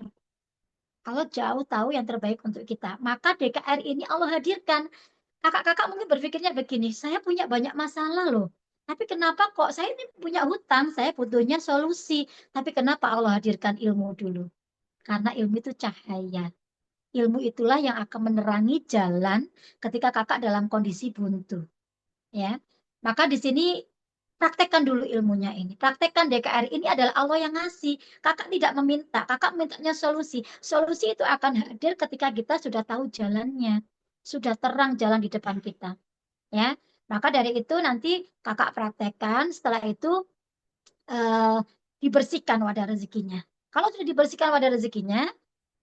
Allah jauh tahu yang terbaik untuk kita. Maka DKR ini Allah hadirkan. Kakak-kakak mungkin berpikirnya begini, saya punya banyak masalah loh. Tapi kenapa kok saya ini punya hutang, saya butuhnya solusi. Tapi kenapa Allah hadirkan ilmu dulu? Karena ilmu itu cahaya. Ilmu itulah yang akan menerangi jalan ketika kakak dalam kondisi buntu. Ya, maka di sini praktekkan dulu ilmunya ini. Praktekkan DKR ini adalah Allah yang ngasih. Kakak tidak meminta, kakak mintanya solusi. Solusi itu akan hadir ketika kita sudah tahu jalannya, sudah terang jalan di depan kita. Ya, maka dari itu nanti kakak praktekkan. Setelah itu eh, dibersihkan wadah rezekinya. Kalau sudah dibersihkan wadah rezekinya,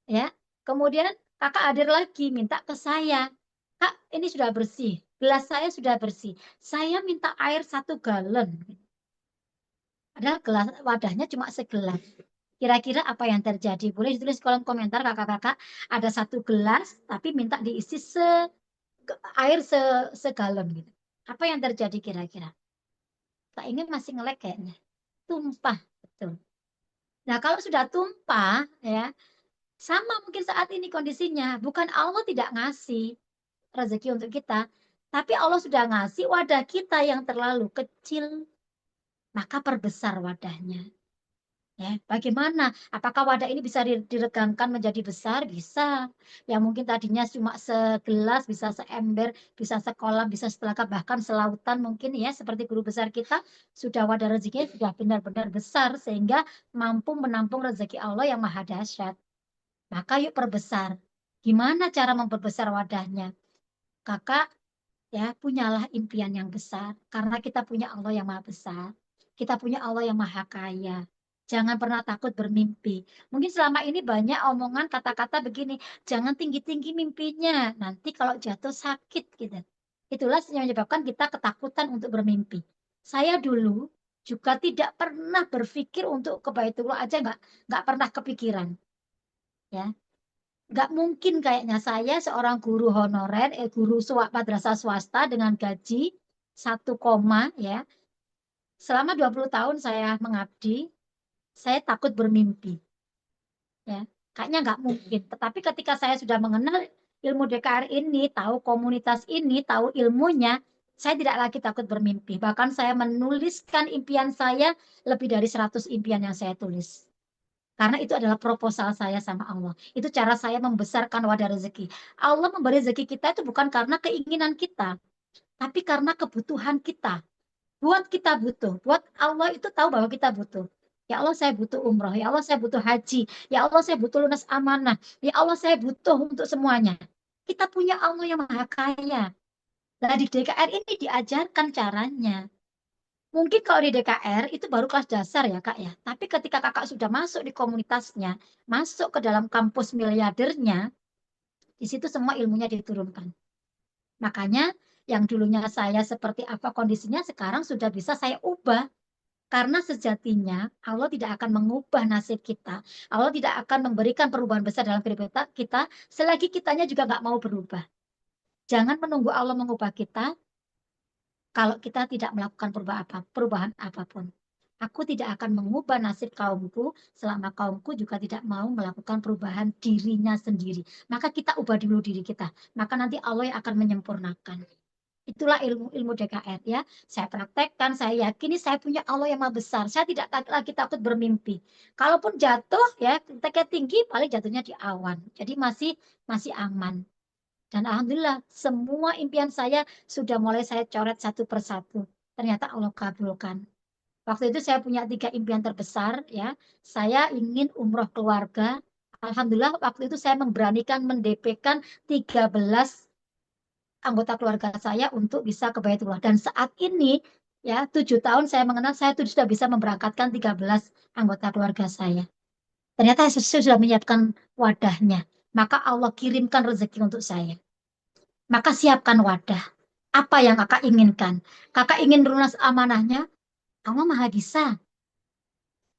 ya. Kemudian kakak hadir lagi minta ke saya, Kak, ini sudah bersih, gelas saya sudah bersih. Saya minta air 1 galon. Padahal gelas wadahnya cuma segelas. Kira-kira apa yang terjadi? Boleh ditulis kolom komentar kakak-kakak. Ada 1 gelas, tapi minta diisi air segalon gitu. Apa yang terjadi kira-kira? Tak ingin masih ngelek kayaknya. Tumpah, betul. Nah, kalau sudah tumpah, ya sama mungkin saat ini kondisinya. Bukan Allah tidak ngasih rezeki untuk kita, tapi Allah sudah ngasih wadah kita yang terlalu kecil, maka perbesar wadahnya. Ya, bagaimana? Apakah wadah ini bisa diregangkan menjadi besar? Bisa. Yang mungkin tadinya cuma segelas, bisa seember, bisa sekolam, bisa setelaga, bahkan selautan mungkin ya, seperti guru besar kita, sudah wadah rezekinya sudah benar-benar besar, sehingga mampu menampung rezeki Allah yang maha dahsyat. Maka yuk perbesar. Gimana cara memperbesar wadahnya? Kakak ya punyalah impian yang besar karena kita punya Allah yang maha besar. Kita punya Allah yang maha kaya. Jangan pernah takut bermimpi. Mungkin selama ini banyak omongan kata-kata begini, jangan tinggi-tinggi mimpinya. Nanti kalau jatuh sakit gitu. Itulah yang menyebabkan kita ketakutan untuk bermimpi. Saya dulu juga tidak pernah berpikir untuk ke Baitullah aja nggak pernah kepikiran. Ya, nggak mungkin kayaknya saya seorang guru honorer, guru madrasah swasta dengan gaji 1, ya. Selama 20 tahun saya mengabdi, saya takut bermimpi. Ya, kayaknya nggak mungkin. Tetapi ketika saya sudah mengenal ilmu DKR ini, tahu komunitas ini, tahu ilmunya, saya tidak lagi takut bermimpi. Bahkan saya menuliskan impian saya lebih dari 100 impian yang saya tulis. Karena itu adalah proposal saya sama Allah. Itu cara saya membesarkan wadah rezeki. Allah memberi rezeki kita itu bukan karena keinginan kita, tapi karena kebutuhan kita. Buat kita butuh. Buat Allah itu tahu bahwa kita butuh. Ya Allah saya butuh umroh. Ya Allah saya butuh haji. Ya Allah saya butuh lunas amanah. Ya Allah saya butuh untuk semuanya. Kita punya Allah yang maha kaya. Nah di DKR ini diajarkan caranya. Mungkin kalau di DKR itu baru kelas dasar ya Kak ya. Tapi ketika Kakak sudah masuk di komunitasnya, masuk ke dalam kampus miliardernya, di situ semua ilmunya diturunkan. Makanya yang dulunya saya seperti apa kondisinya sekarang sudah bisa saya ubah. Karena sejatinya Allah tidak akan mengubah nasib kita. Allah tidak akan memberikan perubahan besar dalam kehidupan kita selagi kitanya juga nggak mau berubah. Jangan menunggu Allah mengubah kita kalau kita tidak melakukan perubahan apapun. Aku tidak akan mengubah nasib kaumku selama kaumku juga tidak mau melakukan perubahan dirinya sendiri. Maka kita ubah dulu diri kita. Maka nanti Allah yang akan menyempurnakan. Itulah ilmu DKR ya. Saya praktekkan, saya yakini saya punya Allah yang maha besar. Saya tidak lagi takut bermimpi. Kalaupun jatuh ya, ketika tinggi paling jatuhnya di awan. Jadi masih masih aman. Dan alhamdulillah semua impian saya sudah mulai saya coret satu persatu. Ternyata Allah kabulkan. Waktu itu saya punya 3 impian terbesar ya. Saya ingin umroh keluarga. Alhamdulillah waktu itu saya memberanikan mendp-kan 13 anggota keluarga saya untuk bisa ke Baitullah. Dan saat ini ya 7 tahun saya mengenal, saya tuh sudah bisa memberangkatkan 13 anggota keluarga saya. Ternyata saya sudah menyiapkan wadahnya. Maka Allah kirimkan rezeki untuk saya. Maka siapkan wadah. Apa yang kakak inginkan? Kakak ingin lunas amanahnya? Allah Maha Bisa,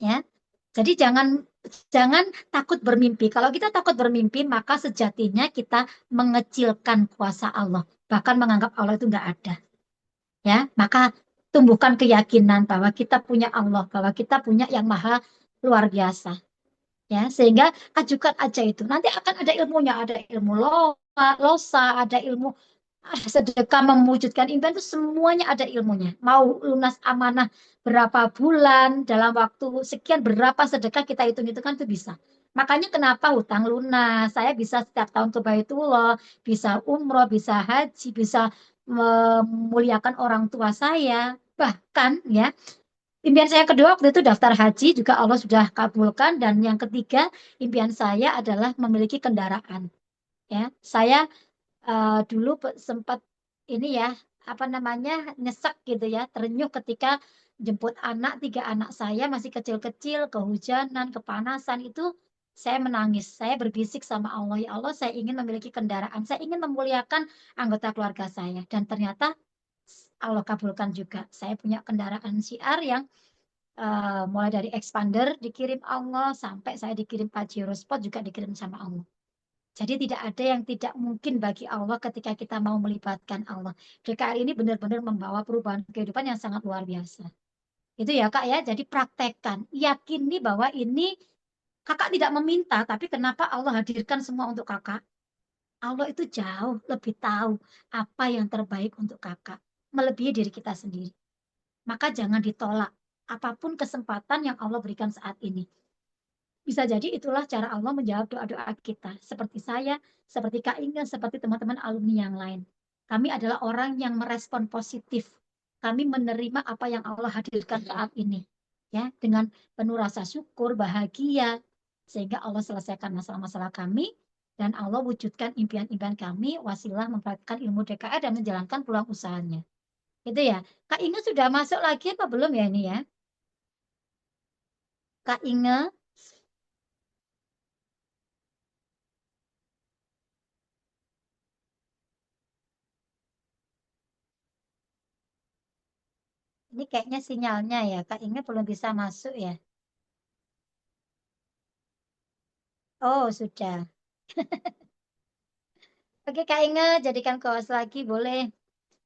ya. Jadi jangan jangan takut bermimpi. Kalau kita takut bermimpi, maka sejatinya kita mengecilkan kuasa Allah, bahkan menganggap Allah itu nggak ada. Ya, maka tumbuhkan keyakinan bahwa kita punya Allah, bahwa kita punya yang maha luar biasa. Ya, sehingga ajukan aja itu. Nanti akan ada ilmunya, ada ilmu losa, ada ilmu sedekah mewujudkan impian itu semuanya ada ilmunya. Mau lunas amanah berapa bulan, dalam waktu sekian berapa sedekah kita hitung-hitung kan itu bisa. Makanya kenapa hutang lunas, saya bisa setiap tahun ke Baitullah, bisa umroh, bisa haji, bisa memuliakan orang tua saya. Bahkan ya, impian saya kedua waktu itu daftar haji juga Allah sudah kabulkan, dan yang ketiga impian saya adalah memiliki kendaraan. Ya, saya dulu sempat ini ya, apa namanya, nyesek gitu ya, terenyuh ketika jemput anak, tiga anak saya masih kecil-kecil, kehujanan, kepanasan itu saya menangis. Saya berbisik sama Allah, ya Allah, saya ingin memiliki kendaraan, saya ingin memuliakan anggota keluarga saya. Dan ternyata Allah kabulkan juga. Saya punya kendaraan syiar yang mulai dari expander dikirim Allah, sampai saya dikirim Pajero Sport juga dikirim sama Allah. Jadi tidak ada yang tidak mungkin bagi Allah ketika kita mau melibatkan Allah. DKR ini benar-benar membawa perubahan kehidupan yang sangat luar biasa. Itu ya Kak ya, jadi praktekkan. Yakini bahwa ini Kakak tidak meminta, tapi kenapa Allah hadirkan semua untuk Kakak? Allah itu jauh lebih tahu apa yang terbaik untuk Kakak. Melebihi diri kita sendiri. Maka jangan ditolak apapun kesempatan yang Allah berikan saat ini. Bisa jadi itulah cara Allah menjawab doa-doa kita. Seperti saya, seperti Kak Inga, seperti teman-teman alumni yang lain. Kami adalah orang yang merespon positif. Kami menerima apa yang Allah hadirkan saat ini. Ya, dengan penuh rasa syukur, bahagia, sehingga Allah selesaikan masalah-masalah kami, dan Allah wujudkan impian-impian kami, wasilah mempraktikkan ilmu DKR dan menjalankan peluang usahanya. Itu ya. Kak Inga sudah masuk lagi apa belum ya ini ya? Kak Inga, ini kayaknya sinyalnya ya. Kak Inge belum bisa masuk ya. Oh, sudah. Oke, Kak Inge, jadikan co-host lagi boleh.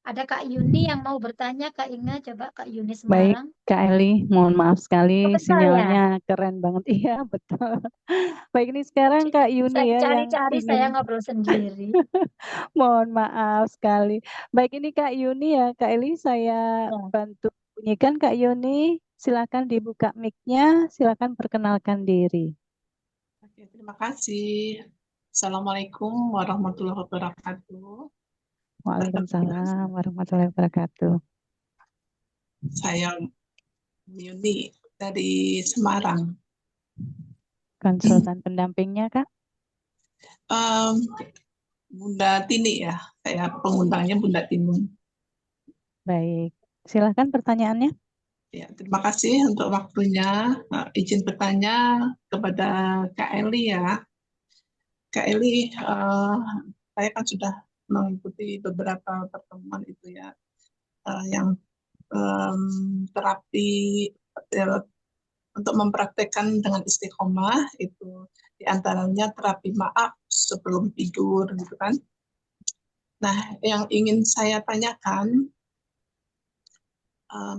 Ada Kak Yuni yang mau bertanya, Kak Inge. Coba Kak Yuni Baik, Semarang. Kak Eli, mohon maaf sekali Oh, betul ya. sinyalnya keren banget. Iya, betul. Baik, ini sekarang Kak Yuni Saya ya yang cari-cari, ingin, saya ngobrol sendiri. mohon maaf sekali. Baik, ini Kak Yuni ya, Kak Eli, saya Ya. bantu bunyikan Kak Yuni. Silakan dibuka mic-nya, silakan perkenalkan diri. Oke, terima kasih. Assalamualaikum warahmatullahi wabarakatuh. Waalaikumsalam warahmatullahi wabarakatuh. Saya Yuni dari Semarang. Konsultan pendampingnya, Kak? Bunda Tini ya, saya pengundangnya Bunda Tini. Baik, silakan pertanyaannya. Ya, terima kasih untuk waktunya. Izin bertanya kepada Kak Eli ya. Kak Eli, saya kan sudah mengikuti beberapa pertemuan itu ya, yang terapi untuk mempraktekkan dengan istiqomah itu diantaranya terapi maaf sebelum tidur gitu kan. Nah, yang ingin saya tanyakan,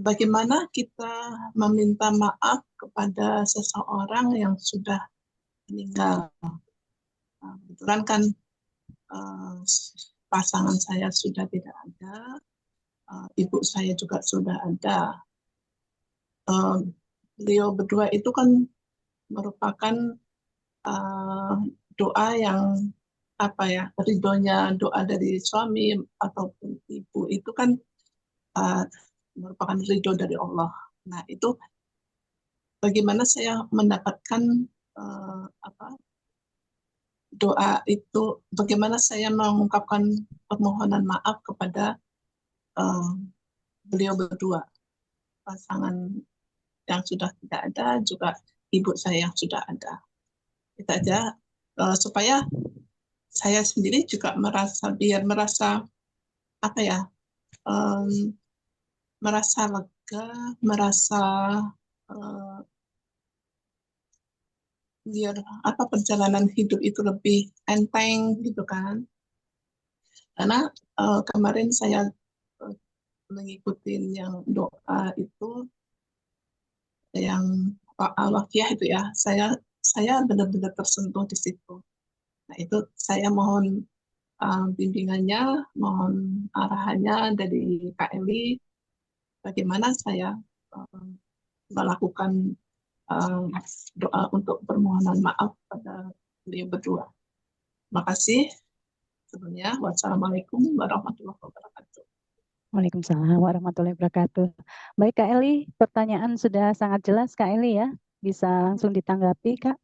bagaimana kita meminta maaf kepada seseorang yang sudah meninggal. Kebetulan kan pasangan saya sudah tidak ada, ibu saya juga sudah ada. Beliau berdua itu kan merupakan doa yang apa ya, ridhonya doa dari suami ataupun ibu itu kan merupakan ridho dari Allah. Nah, itu bagaimana saya mendapatkan doa itu, bagaimana saya mengungkapkan permohonan maaf kepada beliau berdua, pasangan yang sudah tidak ada, juga ibu saya yang sudah ada. Itu aja, supaya saya sendiri juga merasa, biar merasa apa ya, em, merasa lega, merasa eh, biar apa perjalanan hidup itu lebih enteng gitu kan. Karena kemarin saya eh, mengikuti yang doa itu yang al-Waqiah itu ya, saya benar-benar tersentuh di situ. Nah, itu saya mohon bimbingannya, mohon arahannya dari Kak Eli, bagaimana saya uh, melakukan uh, doa untuk permohonan maaf pada beliau berdua. Terima kasih sebelumnya. Wassalamualaikum warahmatullahi wabarakatuh. Waalaikumsalam warahmatullahi wabarakatuh. Baik Kak Eli, pertanyaan sudah sangat jelas Kak Eli ya. Bisa langsung ditanggapi Kak.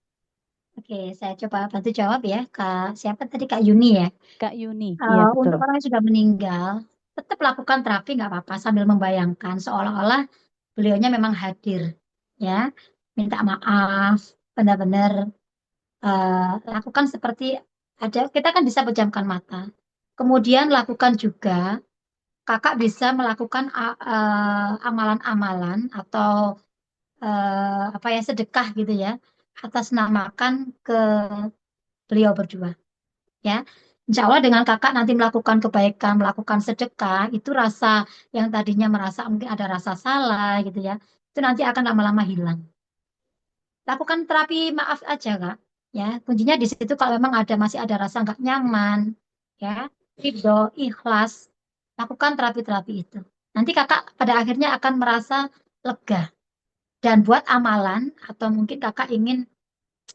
Oke, saya coba bantu jawab ya, Kak. Siapa tadi, Kak Yuni ya? Kak Yuni, iya betul. Untuk orang yang sudah meninggal, tetap lakukan terapi nggak apa-apa sambil membayangkan seolah-olah beliaunya memang hadir, ya. Minta maaf, benar-benar lakukan seperti ada, kita kan bisa pejamkan mata. Kemudian lakukan juga, kakak bisa melakukan amalan-amalan atau apa ya sedekah gitu ya, atas namakan ke beliau berdua. Ya, insya Allah dengan kakak nanti melakukan kebaikan, melakukan sedekah, itu rasa yang tadinya merasa mungkin ada rasa salah gitu ya, itu nanti akan lama-lama hilang. Lakukan terapi maaf aja kak, ya kuncinya di situ kalau memang ada masih ada rasa nggak nyaman, ya ridho, ikhlas, lakukan terapi-terapi itu. Nanti kakak pada akhirnya akan merasa lega dan buat amalan atau mungkin kakak ingin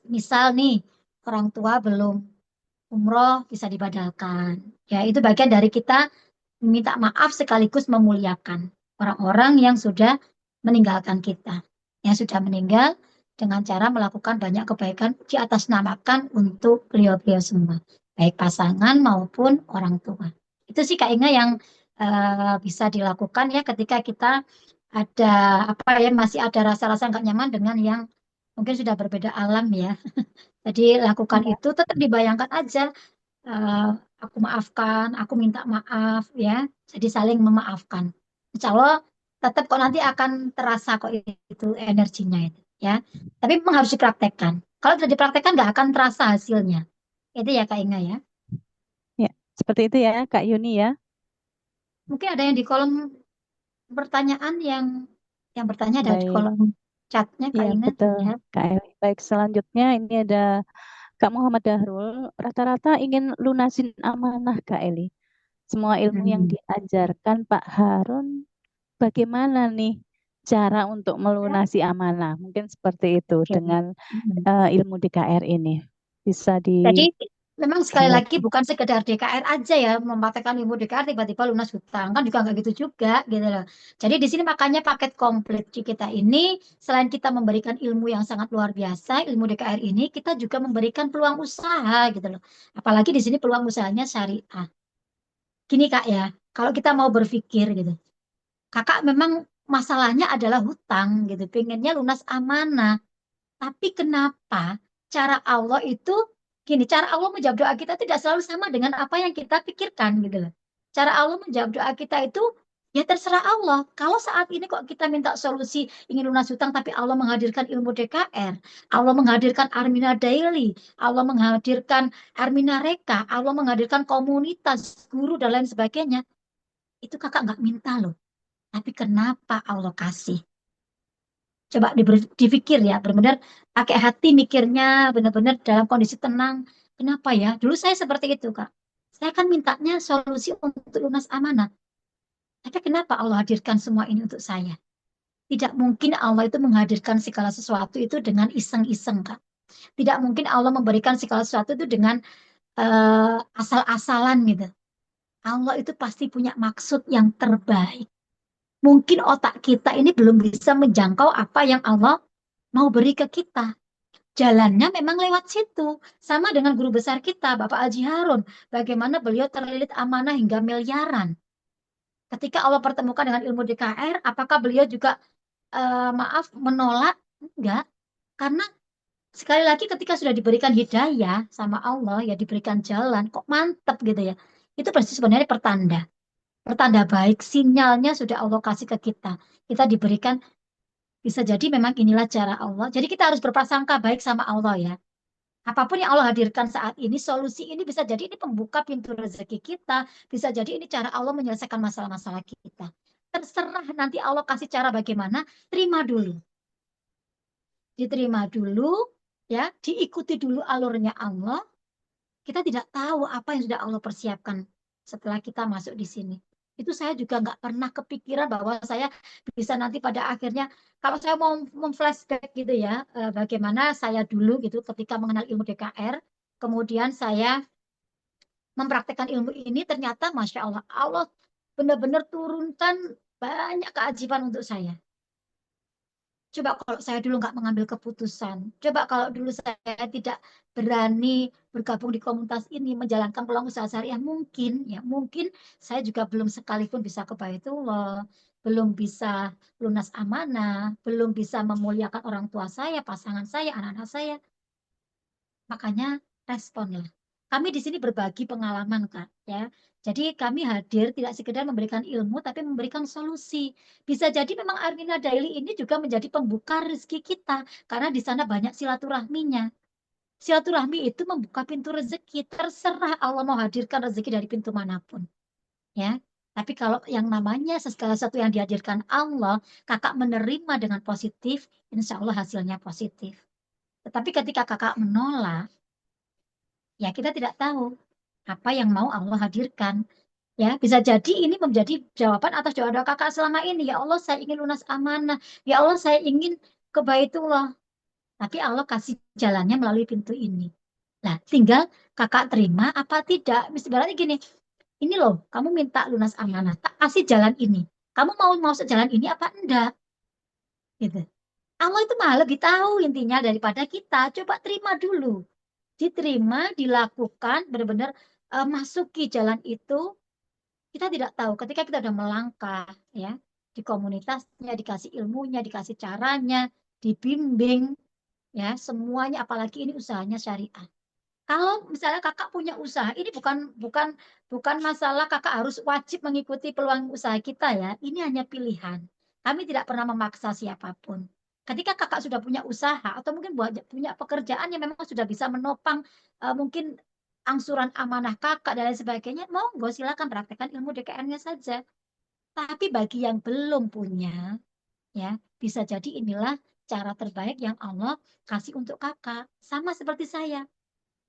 misal nih orang tua belum umroh bisa dibadalkan. Ya, itu bagian dari kita minta maaf sekaligus memuliakan orang-orang yang sudah meninggalkan kita. Yang sudah meninggal dengan cara melakukan banyak kebaikan di atas namakan untuk beliau-beliau semua. Baik pasangan maupun orang tua. Itu sih Kak Inga yang bisa dilakukan ya ketika kita ada apa ya masih ada rasa-rasa nggak nyaman dengan yang mungkin sudah berbeda alam ya. Jadi lakukan Iya. itu tetap dibayangkan aja eh, aku maafkan, aku minta maaf ya. Jadi saling memaafkan. Insya Allah tetap kok nanti akan terasa kok itu energinya itu ya. Tapi memang harus dipraktekkan. Kalau tidak dipraktekkan nggak akan terasa hasilnya. Itu ya Kak Inga ya. Ya, seperti itu ya Kak Yuni ya. Mungkin ada yang di kolom pertanyaan yang bertanya ada di Baik, kolom chatnya Kak iya Inga. betul Ya. Kak Eli. Baik, selanjutnya ini ada Kak Muhammad Dahrul. Rata-rata ingin lunasin amanah Kak Eli. Semua ilmu yang Hmm. diajarkan Pak Harun, bagaimana nih cara untuk melunasi amanah? Mungkin seperti itu Oke. dengan Hmm. ilmu DKR ini. Bisa Jadi memang sekali lagi ditanggapi. bukan sekedar DKR aja ya mempraktekkan ilmu DKR tiba-tiba lunas hutang kan juga nggak gitu juga gitu loh. Jadi di sini makanya paket komplit di kita ini selain kita memberikan ilmu yang sangat luar biasa ilmu DKR ini kita juga memberikan peluang usaha gitu loh. Apalagi di sini peluang usahanya syariah. Gini Kak ya, kalau kita mau berpikir gitu, Kakak memang masalahnya adalah hutang gitu, pengennya lunas amanah. Tapi kenapa cara Allah itu gini, cara Allah menjawab doa kita tidak selalu sama dengan apa yang kita pikirkan gitu loh. Cara Allah menjawab doa kita itu ya terserah Allah. Kalau saat ini kok kita minta solusi ingin lunas hutang tapi Allah menghadirkan ilmu DKR, Allah menghadirkan Armina Daily, Allah menghadirkan Armina Reka, Allah menghadirkan komunitas, guru dan lain sebagainya. Itu kakak nggak minta loh. Tapi kenapa Allah kasih? Coba dipikir ya, benar-benar pakai hati mikirnya, benar-benar dalam kondisi tenang. Kenapa ya? Dulu saya seperti itu, Kak. Saya kan mintanya solusi untuk lunas amanah. Tapi kenapa Allah hadirkan semua ini untuk saya? Tidak mungkin Allah itu menghadirkan segala sesuatu itu dengan iseng-iseng, Kak. Tidak mungkin Allah memberikan segala sesuatu itu dengan asal-asalan gitu. Allah itu pasti punya maksud yang terbaik. Mungkin otak kita ini belum bisa menjangkau apa yang Allah mau beri ke kita. Jalannya memang lewat situ. Sama dengan guru besar kita, Bapak Haji Harun. Bagaimana beliau terlilit amanah hingga miliaran. Ketika Allah pertemukan dengan ilmu DKR, apakah beliau juga maaf menolak? Enggak. Karena sekali lagi ketika sudah diberikan hidayah sama Allah, ya diberikan jalan, kok mantep gitu ya. Itu pasti sebenarnya pertanda. pertanda baik, sinyalnya sudah Allah kasih ke kita. Kita diberikan, bisa jadi memang inilah cara Allah. Jadi kita harus berprasangka baik sama Allah ya. Apapun yang Allah hadirkan saat ini, solusi ini bisa jadi ini pembuka pintu rezeki kita, bisa jadi ini cara Allah menyelesaikan masalah-masalah kita. Terserah nanti Allah kasih cara bagaimana, terima dulu. Diterima dulu, ya, diikuti dulu alurnya Allah. Kita tidak tahu apa yang sudah Allah persiapkan setelah kita masuk di sini. Itu saya juga nggak pernah kepikiran bahwa saya bisa nanti pada akhirnya, kalau saya mau memflashback gitu ya, bagaimana saya dulu gitu ketika mengenal ilmu DKR, kemudian saya mempraktekkan ilmu ini, ternyata Masya Allah, Allah benar-benar turunkan banyak keajaiban untuk saya. Coba kalau saya dulu nggak mengambil keputusan, coba kalau dulu saya tidak berani bergabung di komunitas ini, menjalankan peluang usaha syariah, mungkin saya juga belum sekalipun bisa ke Baitullah, belum bisa lunas amanah, belum bisa memuliakan orang tua saya, pasangan saya, anak-anak saya. Makanya responlah. Kami di sini berbagi pengalaman, Kak, ya. Jadi kami hadir tidak sekedar memberikan ilmu, tapi memberikan solusi. Bisa jadi memang Armina Daily ini juga menjadi pembuka rezeki kita, karena di sana banyak silaturahminya. Silaturahmi itu membuka pintu rezeki. Terserah Allah mau hadirkan rezeki dari pintu manapun, ya. Tapi kalau yang namanya segala sesuatu yang dihadirkan Allah, kakak menerima dengan positif, insya Allah hasilnya positif. Tetapi ketika kakak menolak, ya kita tidak tahu apa yang mau Allah hadirkan. Ya, bisa jadi ini menjadi jawaban atas doa-doa kakak selama ini. Ya Allah, saya ingin lunas amanah. Ya Allah, saya ingin ke Baitullah. Tapi Allah kasih jalannya melalui pintu ini. Nah, tinggal kakak terima apa tidak. Misalnya gini, ini loh, kamu minta lunas amanah. Tak kasih jalan ini. Kamu mau masuk jalan ini apa enggak? Gitu. Allah itu malah lebih tahu intinya daripada kita. Coba terima dulu. Diterima, dilakukan, benar-benar masuki jalan itu. Kita tidak tahu ketika kita sudah melangkah ya di komunitasnya, dikasih ilmunya, dikasih caranya, dibimbing ya semuanya, apalagi ini usahanya syariah. Kalau misalnya kakak punya usaha, ini bukan bukan bukan masalah kakak harus wajib mengikuti peluang usaha kita ya. Ini hanya pilihan. Kami tidak pernah memaksa siapapun. Ketika kakak sudah punya usaha atau mungkin punya pekerjaan yang memang sudah bisa menopang mungkin angsuran amanah kakak dan lain sebagainya, monggo silakan praktekkan ilmu DKR-nya saja. Tapi bagi yang belum punya, ya bisa jadi inilah cara terbaik yang Allah kasih untuk kakak. Sama seperti saya.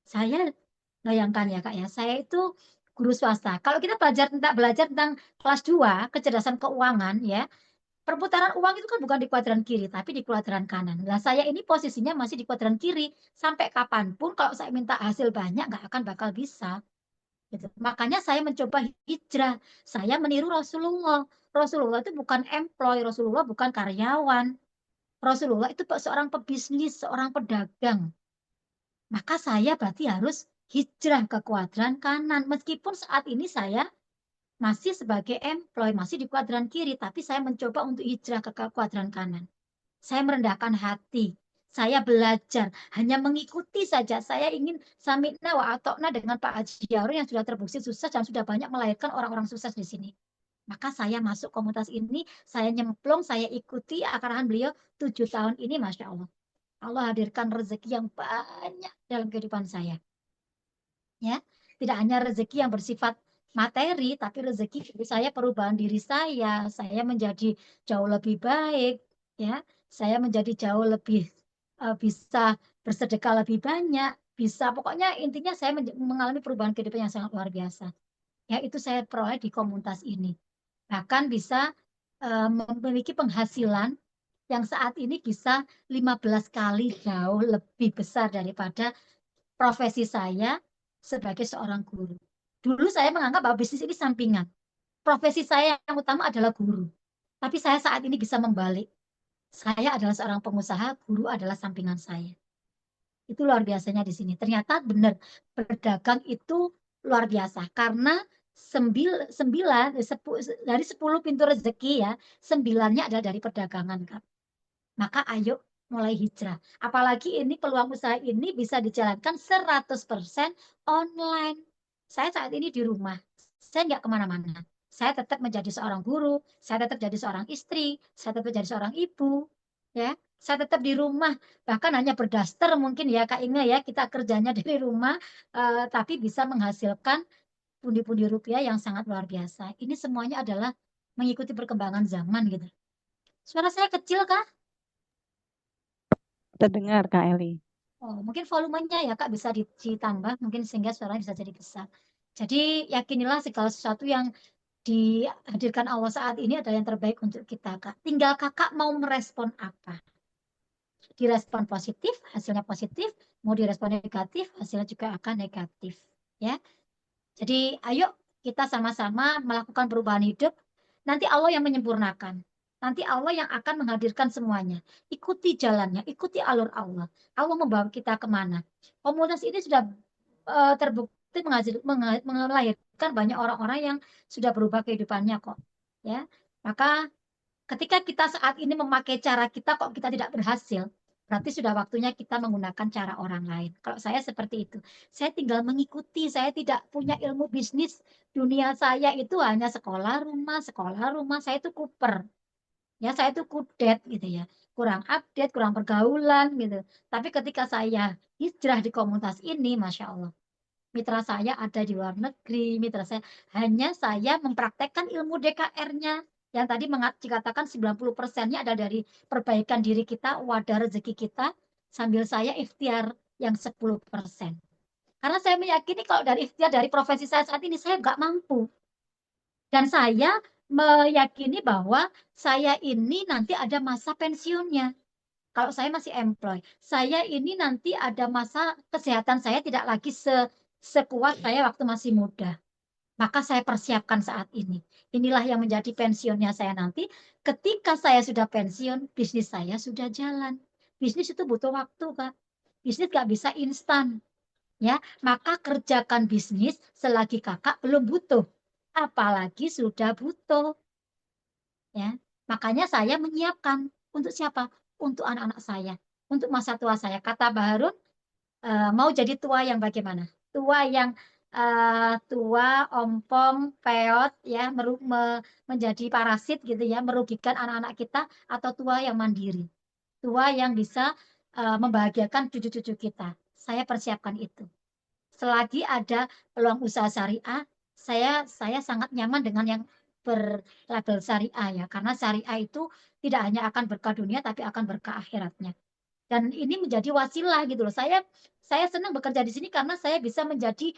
Saya bayangkan ya Kak ya, saya itu guru swasta. Kalau kita belajar tentang kelas 2 kecerdasan keuangan ya, perputaran uang itu kan bukan di kuadran kiri, tapi di kuadran kanan. Nah, saya ini posisinya masih di kuadran kiri. Sampai kapanpun kalau saya minta hasil banyak, nggak akan bakal bisa. Gitu. Makanya saya mencoba hijrah. Saya meniru Rasulullah. Rasulullah itu bukan employee, Rasulullah bukan karyawan. Rasulullah itu seorang pebisnis, seorang pedagang. Maka saya berarti harus hijrah ke kuadran kanan. Meskipun saat ini saya masih sebagai employee, masih di kuadran kiri, tapi saya mencoba untuk hijrah ke kuadran kanan. Saya merendahkan hati. Saya belajar, hanya mengikuti saja. Saya ingin sami'na wa atokna dengan Pak Haji Jarun yang sudah terbukti sukses dan sudah banyak melahirkan orang-orang sukses di sini. Maka saya masuk komunitas ini, saya nyemplung, saya ikuti arahan beliau 7 tahun ini, Masya Allah. Allah hadirkan rezeki yang banyak dalam kehidupan saya. Ya, tidak hanya rezeki yang bersifat materi, tapi rezeki saya perubahan diri saya menjadi jauh lebih baik, ya, saya menjadi jauh lebih bisa bersedekah lebih banyak, bisa pokoknya intinya saya mengalami perubahan kehidupan yang sangat luar biasa. Ya, itu saya peroleh di komunitas ini. Bahkan bisa memiliki penghasilan yang saat ini bisa 15 kali jauh lebih besar daripada profesi saya sebagai seorang guru. Dulu saya menganggap bahwa bisnis ini sampingan. Profesi saya yang utama adalah guru. Tapi saya saat ini bisa membalik. Saya adalah seorang pengusaha, guru adalah sampingan saya. Itu luar biasanya di sini. Ternyata benar, berdagang itu luar biasa. Karena dari 10 pintu rezeki ya, 9-nya adalah dari perdagangan, Kak. Maka ayo mulai hijrah. Apalagi ini peluang usaha ini bisa dijalankan 100% online. Saya saat ini di rumah. Saya nggak kemana-mana. Saya tetap menjadi seorang guru, saya tetap jadi seorang istri, saya tetap jadi seorang ibu, ya. Saya tetap di rumah, bahkan hanya berdaster mungkin ya Kak Inge ya, kita kerjanya dari rumah, tapi bisa menghasilkan pundi-pundi rupiah yang sangat luar biasa. Ini semuanya adalah mengikuti perkembangan zaman gitu. Suara saya kecil kah? Terdengar Kak Eli. Oh, mungkin volumenya ya Kak bisa ditambah mungkin sehingga suaranya bisa jadi besar. Jadi yakinilah segala sesuatu yang dihadirkan Allah saat ini adalah yang terbaik untuk kita Kak. Tinggal Kakak mau merespon apa. Direspon positif, hasilnya positif. Mau direspon negatif, hasilnya juga akan negatif. Ya. Jadi ayo kita sama-sama melakukan perubahan hidup. Nanti Allah yang menyempurnakan. Nanti Allah yang akan menghadirkan semuanya. Ikuti jalannya, ikuti alur Allah. Allah membawa kita kemana. Komunitas ini sudah terbukti melahirkan banyak orang-orang yang sudah berubah kehidupannya kok. Ya, maka ketika kita saat ini memakai cara kita kok kita tidak berhasil, berarti sudah waktunya kita menggunakan cara orang lain. Kalau saya seperti itu, saya tinggal mengikuti, saya tidak punya ilmu bisnis. Dunia saya itu hanya sekolah rumah, saya itu kuper. Ya, saya itu kudet gitu ya. Kurang update, kurang pergaulan gitu. Tapi ketika saya hijrah di komunitas ini, Masya Allah, mitra saya ada di luar negeri, mitra saya mempraktekkan ilmu DKR-nya yang tadi dikatakan 90%-nya ada dari perbaikan diri kita, wadah rezeki kita, sambil saya ikhtiar yang 10%. Karena saya meyakini kalau dari ikhtiar dari profesi saya saat ini, saya nggak mampu. Dan saya meyakini bahwa saya ini nanti ada masa pensiunnya. Kalau saya masih employ, saya ini nanti ada masa kesehatan saya tidak lagi sekuat saya waktu masih muda. Maka saya persiapkan saat ini. Inilah yang menjadi pensiunnya saya nanti. Ketika saya sudah pensiun, bisnis saya sudah jalan. Bisnis itu butuh waktu, Kak. Bisnis nggak bisa instan. Ya, maka kerjakan bisnis selagi kakak belum butuh. Apalagi sudah butuh. Ya, makanya saya menyiapkan untuk siapa? Untuk anak-anak saya, untuk masa tua saya. Kata Mbak Harun, mau jadi tua yang bagaimana? Tua yang tua, ompong, peot, ya, menjadi parasit gitu ya, merugikan anak-anak kita, atau tua yang mandiri, tua yang bisa membahagiakan cucu-cucu kita. Saya persiapkan itu. Selagi ada peluang usaha syariah, saya sangat nyaman dengan yang berlabel syariah ya, karena syariah itu tidak hanya akan berkah dunia tapi akan berkah akhiratnya. Dan ini menjadi wasilah gitu loh. Saya senang bekerja di sini karena saya bisa menjadi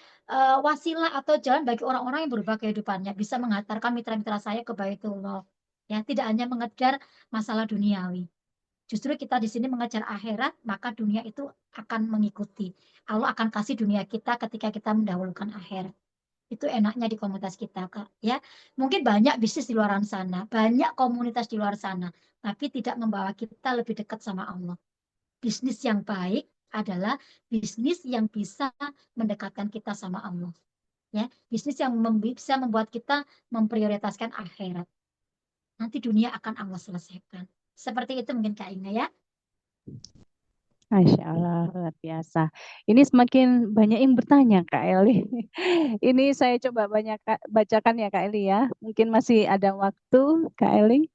wasilah atau jalan bagi orang-orang yang berubah kehidupannya, bisa mengantarkan mitra-mitra saya ke Baitullah. Ya, tidak hanya mengejar masalah duniawi. Justru kita di sini mengejar akhirat, maka dunia itu akan mengikuti. Allah akan kasih dunia kita ketika kita mendahulukan akhirat. Itu enaknya di komunitas kita, Kak. Ya, mungkin banyak bisnis di luar sana, banyak komunitas di luar sana, tapi tidak membawa kita lebih dekat sama Allah. Bisnis yang baik adalah bisnis yang bisa mendekatkan kita sama Allah. Ya, bisnis yang bisa membuat kita memprioritaskan akhirat. Nanti dunia akan Allah selesaikan. Seperti itu mungkin Kak Ina ya. Masya Allah, luar biasa. Ini semakin banyak yang bertanya, Kak Eli. Ini saya coba banyak bacakan ya, Kak Eli ya. Mungkin masih ada waktu, Kak Eli.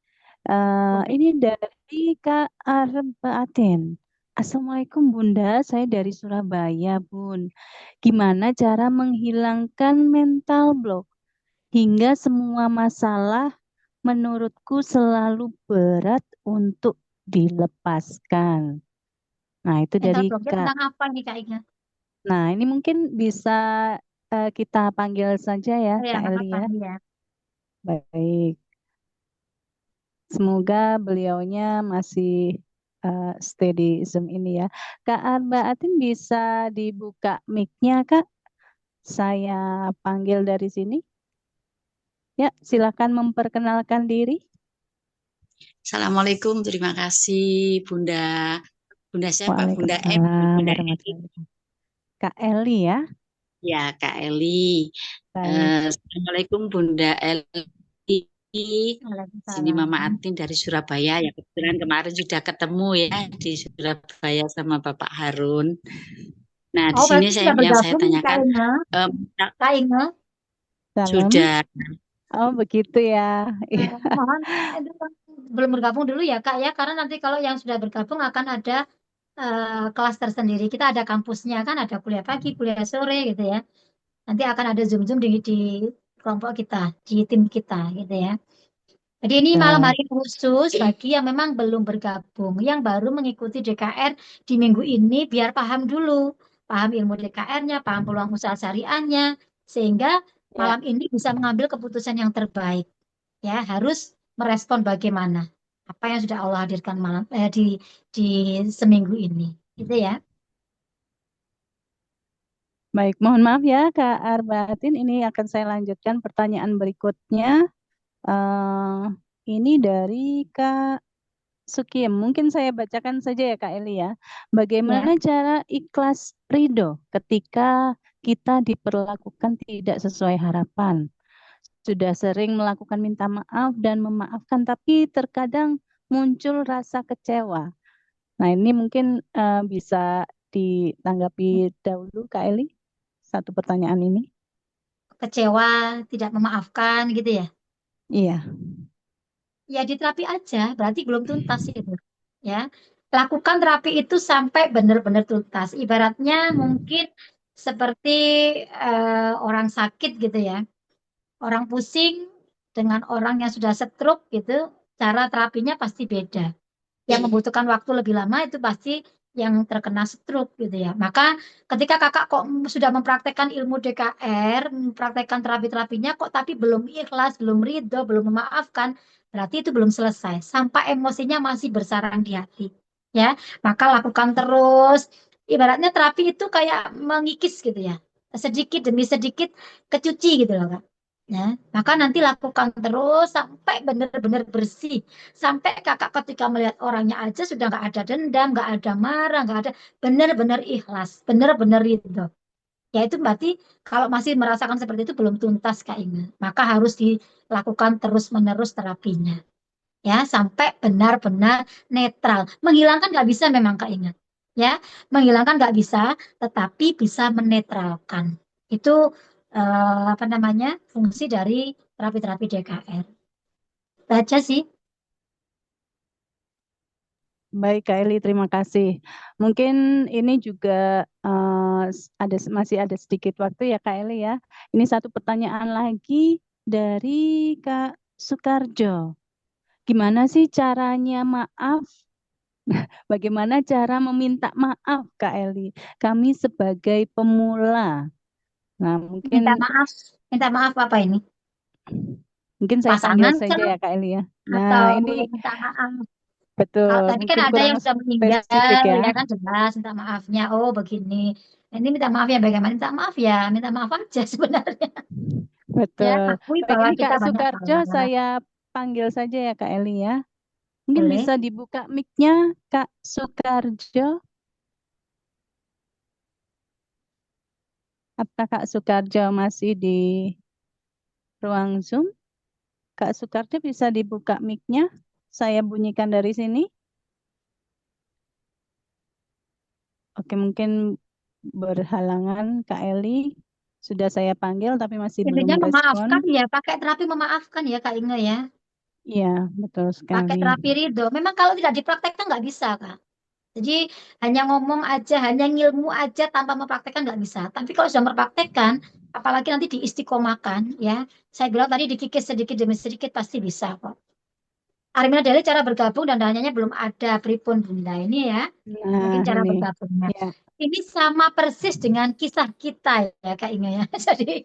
Ini dari Kak Arbaatin. Assalamualaikum Bunda, saya dari Surabaya, Bun. Gimana cara menghilangkan mental block hingga semua masalah menurutku selalu berat untuk dilepaskan. Nah, itu Mental dari blocknya Kak. tentang apa nih Kak Ina? Nah, ini mungkin bisa kita panggil saja ya, Oh ya, Kak nggak Eli apa-apa ya. ya. Baik. Semoga beliaunya masih stay di Zoom ini ya. Kak Arbaatin bisa dibuka mic-nya, Kak? Saya panggil dari sini. Ya, silakan memperkenalkan diri. Assalamualaikum, terima kasih Bunda. Bunda siapa? Bunda Waalaikumsalam Bunda warahmatullahi wabarakatuh. Kak Eli ya. ya, Kak Eli. Baik. Assalamualaikum Bunda Eli. Sini Mama Waalaikumsalam. Atin dari Surabaya. Ya, kebetulan kemarin sudah ketemu ya di Surabaya sama Bapak Harun. Nah, di Oh, sini berarti sudah yang saya bergabung Kak tanyakan Ina. Kak Ina. Salam. sudah Oh, begitu ya. Iya. Mohon itu belum bergabung dulu ya Kak ya, karena nanti kalau yang sudah bergabung akan ada kelas tersendiri. Kita ada kampusnya kan, ada kuliah pagi, kuliah sore gitu ya. Nanti akan ada Zoom-Zoom di kelompok kita, di tim kita gitu ya. Jadi ini malam Betul. hari khusus bagi yang memang belum bergabung, yang baru mengikuti DKR di minggu ini biar paham dulu, paham ilmu DKR-nya, paham peluang usaha syariahnya, sehingga Ya. malam ini bisa mengambil keputusan yang terbaik. Ya, harus merespon bagaimana apa yang sudah Allah hadirkan di seminggu ini, gitu ya. Baik, mohon maaf ya Kak Arbatin, ini akan saya lanjutkan pertanyaan berikutnya. Eh, ini dari Kak Sukiem. Mungkin saya bacakan saja ya Kak Eli ya. Ya, Bagaimana cara ikhlas ridho ketika kita diperlakukan tidak sesuai harapan? Sudah sering melakukan minta maaf dan memaafkan, tapi terkadang muncul rasa kecewa. Nah, ini mungkin bisa ditanggapi dahulu Kak Eli. Satu pertanyaan ini. kecewa, tidak memaafkan gitu ya. Iya. Ya diterapi aja, berarti belum tuntas itu. Ya, lakukan terapi itu sampai benar-benar tuntas. Ibaratnya mungkin seperti orang sakit gitu ya. Orang pusing dengan orang yang sudah stroke gitu, cara terapinya pasti beda. Yang membutuhkan waktu lebih lama itu pasti yang terkena stroke gitu ya. Maka ketika kakak kok sudah mempraktekkan ilmu DKR, mempraktekkan terapi-terapinya kok tapi belum ikhlas, belum ridho, belum memaafkan, berarti itu belum selesai. Sampai emosinya masih bersarang di hati. Ya, maka lakukan terus. Ibaratnya terapi itu kayak mengikis gitu ya. Sedikit demi sedikit kecuci gitu loh, Kak. Ya, maka nanti lakukan terus sampai benar-benar bersih. Sampai kakak ketika melihat orangnya aja sudah nggak ada dendam, nggak ada marah, nggak ada, benar-benar ikhlas, benar-benar ridho. Ya itu berarti kalau masih merasakan seperti itu belum tuntas Kak Inga. Maka harus dilakukan terus-menerus terapinya. Ya sampai benar-benar netral. Menghilangkan nggak bisa memang Kak Inga. Ya, menghilangkan nggak bisa, tetapi bisa menetralkan. Itu apa namanya fungsi dari terapi-terapi DKR. Baca sih. Baik, Kak Eli, terima kasih. Mungkin ini juga masih ada sedikit waktu ya, Kak Eli ya. Ini satu pertanyaan lagi dari Kak Sukarjo. Gimana sih caranya maaf? Bagaimana cara meminta maaf, Kak Eli? Kami sebagai pemula. Nah, mungkin Minta maaf. Minta maaf apa ini? mungkin saya panggil Pasangan saja kah? ya, Kak Eli ya. Nah, Atau ini minta maaf? Kalau betul, tadi kan mungkin ada kurang yang sudah spesifik meninggal, ya. ya kan jelas minta maafnya. Oh begini. Nah, ini minta maaf ya bagaimana? Minta maaf ya, minta maaf aja sebenarnya. Ya, Betul. akui Baik, bahwa ini kita Kak banyak Sukarjo salah. saya panggil saja ya Kak Eli ya. Mungkin Boleh? bisa dibuka mic-nya Kak Sukarjo. Apakah Kak Sukarjo masih di ruang Zoom? Kak Sukarjo bisa dibuka mic-nya. Saya bunyikan dari sini. Oke, mungkin berhalangan Kak Eli. Sudah saya panggil tapi masih belum Intinya respon. memaafkan ya, pakai terapi memaafkan ya Kak Inge ya. Iya, betul Pakai sekali. terapi ridho. Memang kalau tidak dipraktekkan nggak bisa Kak. Jadi hanya ngomong aja, hanya ngilmu aja tanpa mempraktekkan nggak bisa. Tapi kalau sudah mempraktekkan, apalagi nanti diistiqomahkan ya. Saya bilang tadi dikikis sedikit demi sedikit pasti bisa kok. Armina Deli cara bergabung dan dananya belum ada pripun Bunda ini ya. Mungkin Nah, cara ini. bergabungnya. Ya, Ini sama persis dengan kisah kita ya Kak Inge ya. Jadi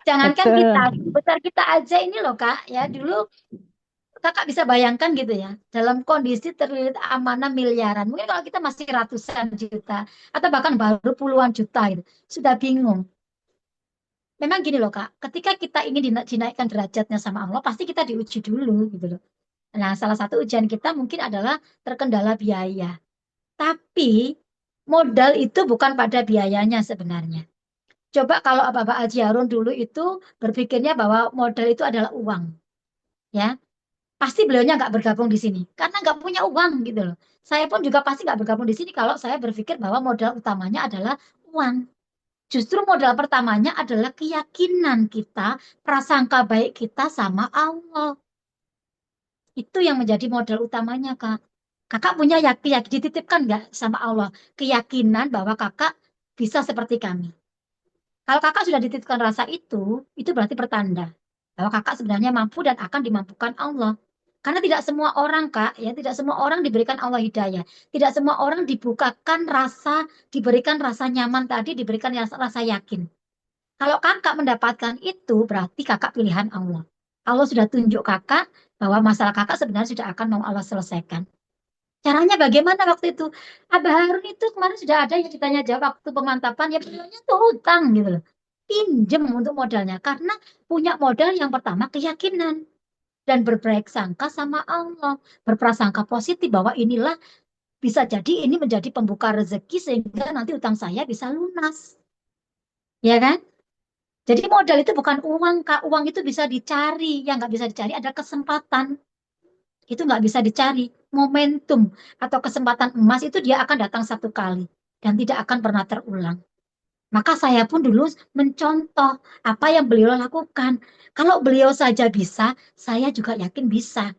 jangankan kita, betul. ibu besar kita aja ini loh Kak ya. Dulu Kakak bisa bayangkan gitu ya, dalam kondisi terlilit amanah miliaran. Mungkin kalau kita masih ratusan juta, atau bahkan baru puluhan juta gitu, sudah bingung. Memang gini loh Kak, ketika kita ingin dinaikkan derajatnya sama Allah, pasti kita diuji dulu gitu loh. Nah, salah satu ujian kita mungkin adalah terkendala biaya. Tapi modal itu bukan pada biayanya sebenarnya. Coba kalau Bapak Haji Harun dulu itu berpikirnya bahwa modal itu adalah uang. Ya, pasti beliaunya nggak bergabung di sini karena nggak punya uang gitu loh. Saya pun juga pasti nggak bergabung di sini kalau saya berpikir bahwa modal utamanya adalah uang. Justru modal pertamanya adalah keyakinan kita, prasangka baik kita sama Allah. Itu yang menjadi modal utamanya, Kak. Kakak punya yakin, dititipkan nggak sama Allah keyakinan bahwa kakak bisa seperti kami. Kalau kakak sudah dititipkan rasa itu berarti pertanda bahwa kakak sebenarnya mampu dan akan dimampukan Allah. Karena tidak semua orang, Kak, ya, tidak semua orang diberikan Allah hidayah. Tidak semua orang dibukakan rasa, diberikan rasa nyaman tadi, diberikan rasa yakin. Kalau kakak mendapatkan itu, berarti kakak pilihan Allah. Allah sudah tunjuk kakak bahwa masalah kakak sebenarnya sudah akan mau Allah selesaikan. Caranya bagaimana waktu itu? Abah Harun itu kemarin sudah ada yang ditanya jawab waktu pemantapan, ya beliaunya tuh hutang gitu loh. Pinjem untuk modalnya, karena punya modal yang pertama keyakinan. Dan berbaik sangka sama Allah. Berprasangka positif bahwa inilah bisa jadi ini menjadi pembuka rezeki sehingga nanti utang saya bisa lunas. Ya kan? Jadi modal itu bukan uang, Kak. Uang itu bisa dicari. Yang nggak bisa dicari adalah kesempatan. Itu nggak bisa dicari. Momentum atau kesempatan emas itu dia akan datang satu kali. Dan tidak akan pernah terulang. Maka saya pun dulu mencontoh apa yang beliau lakukan. Kalau beliau saja bisa, saya juga yakin bisa.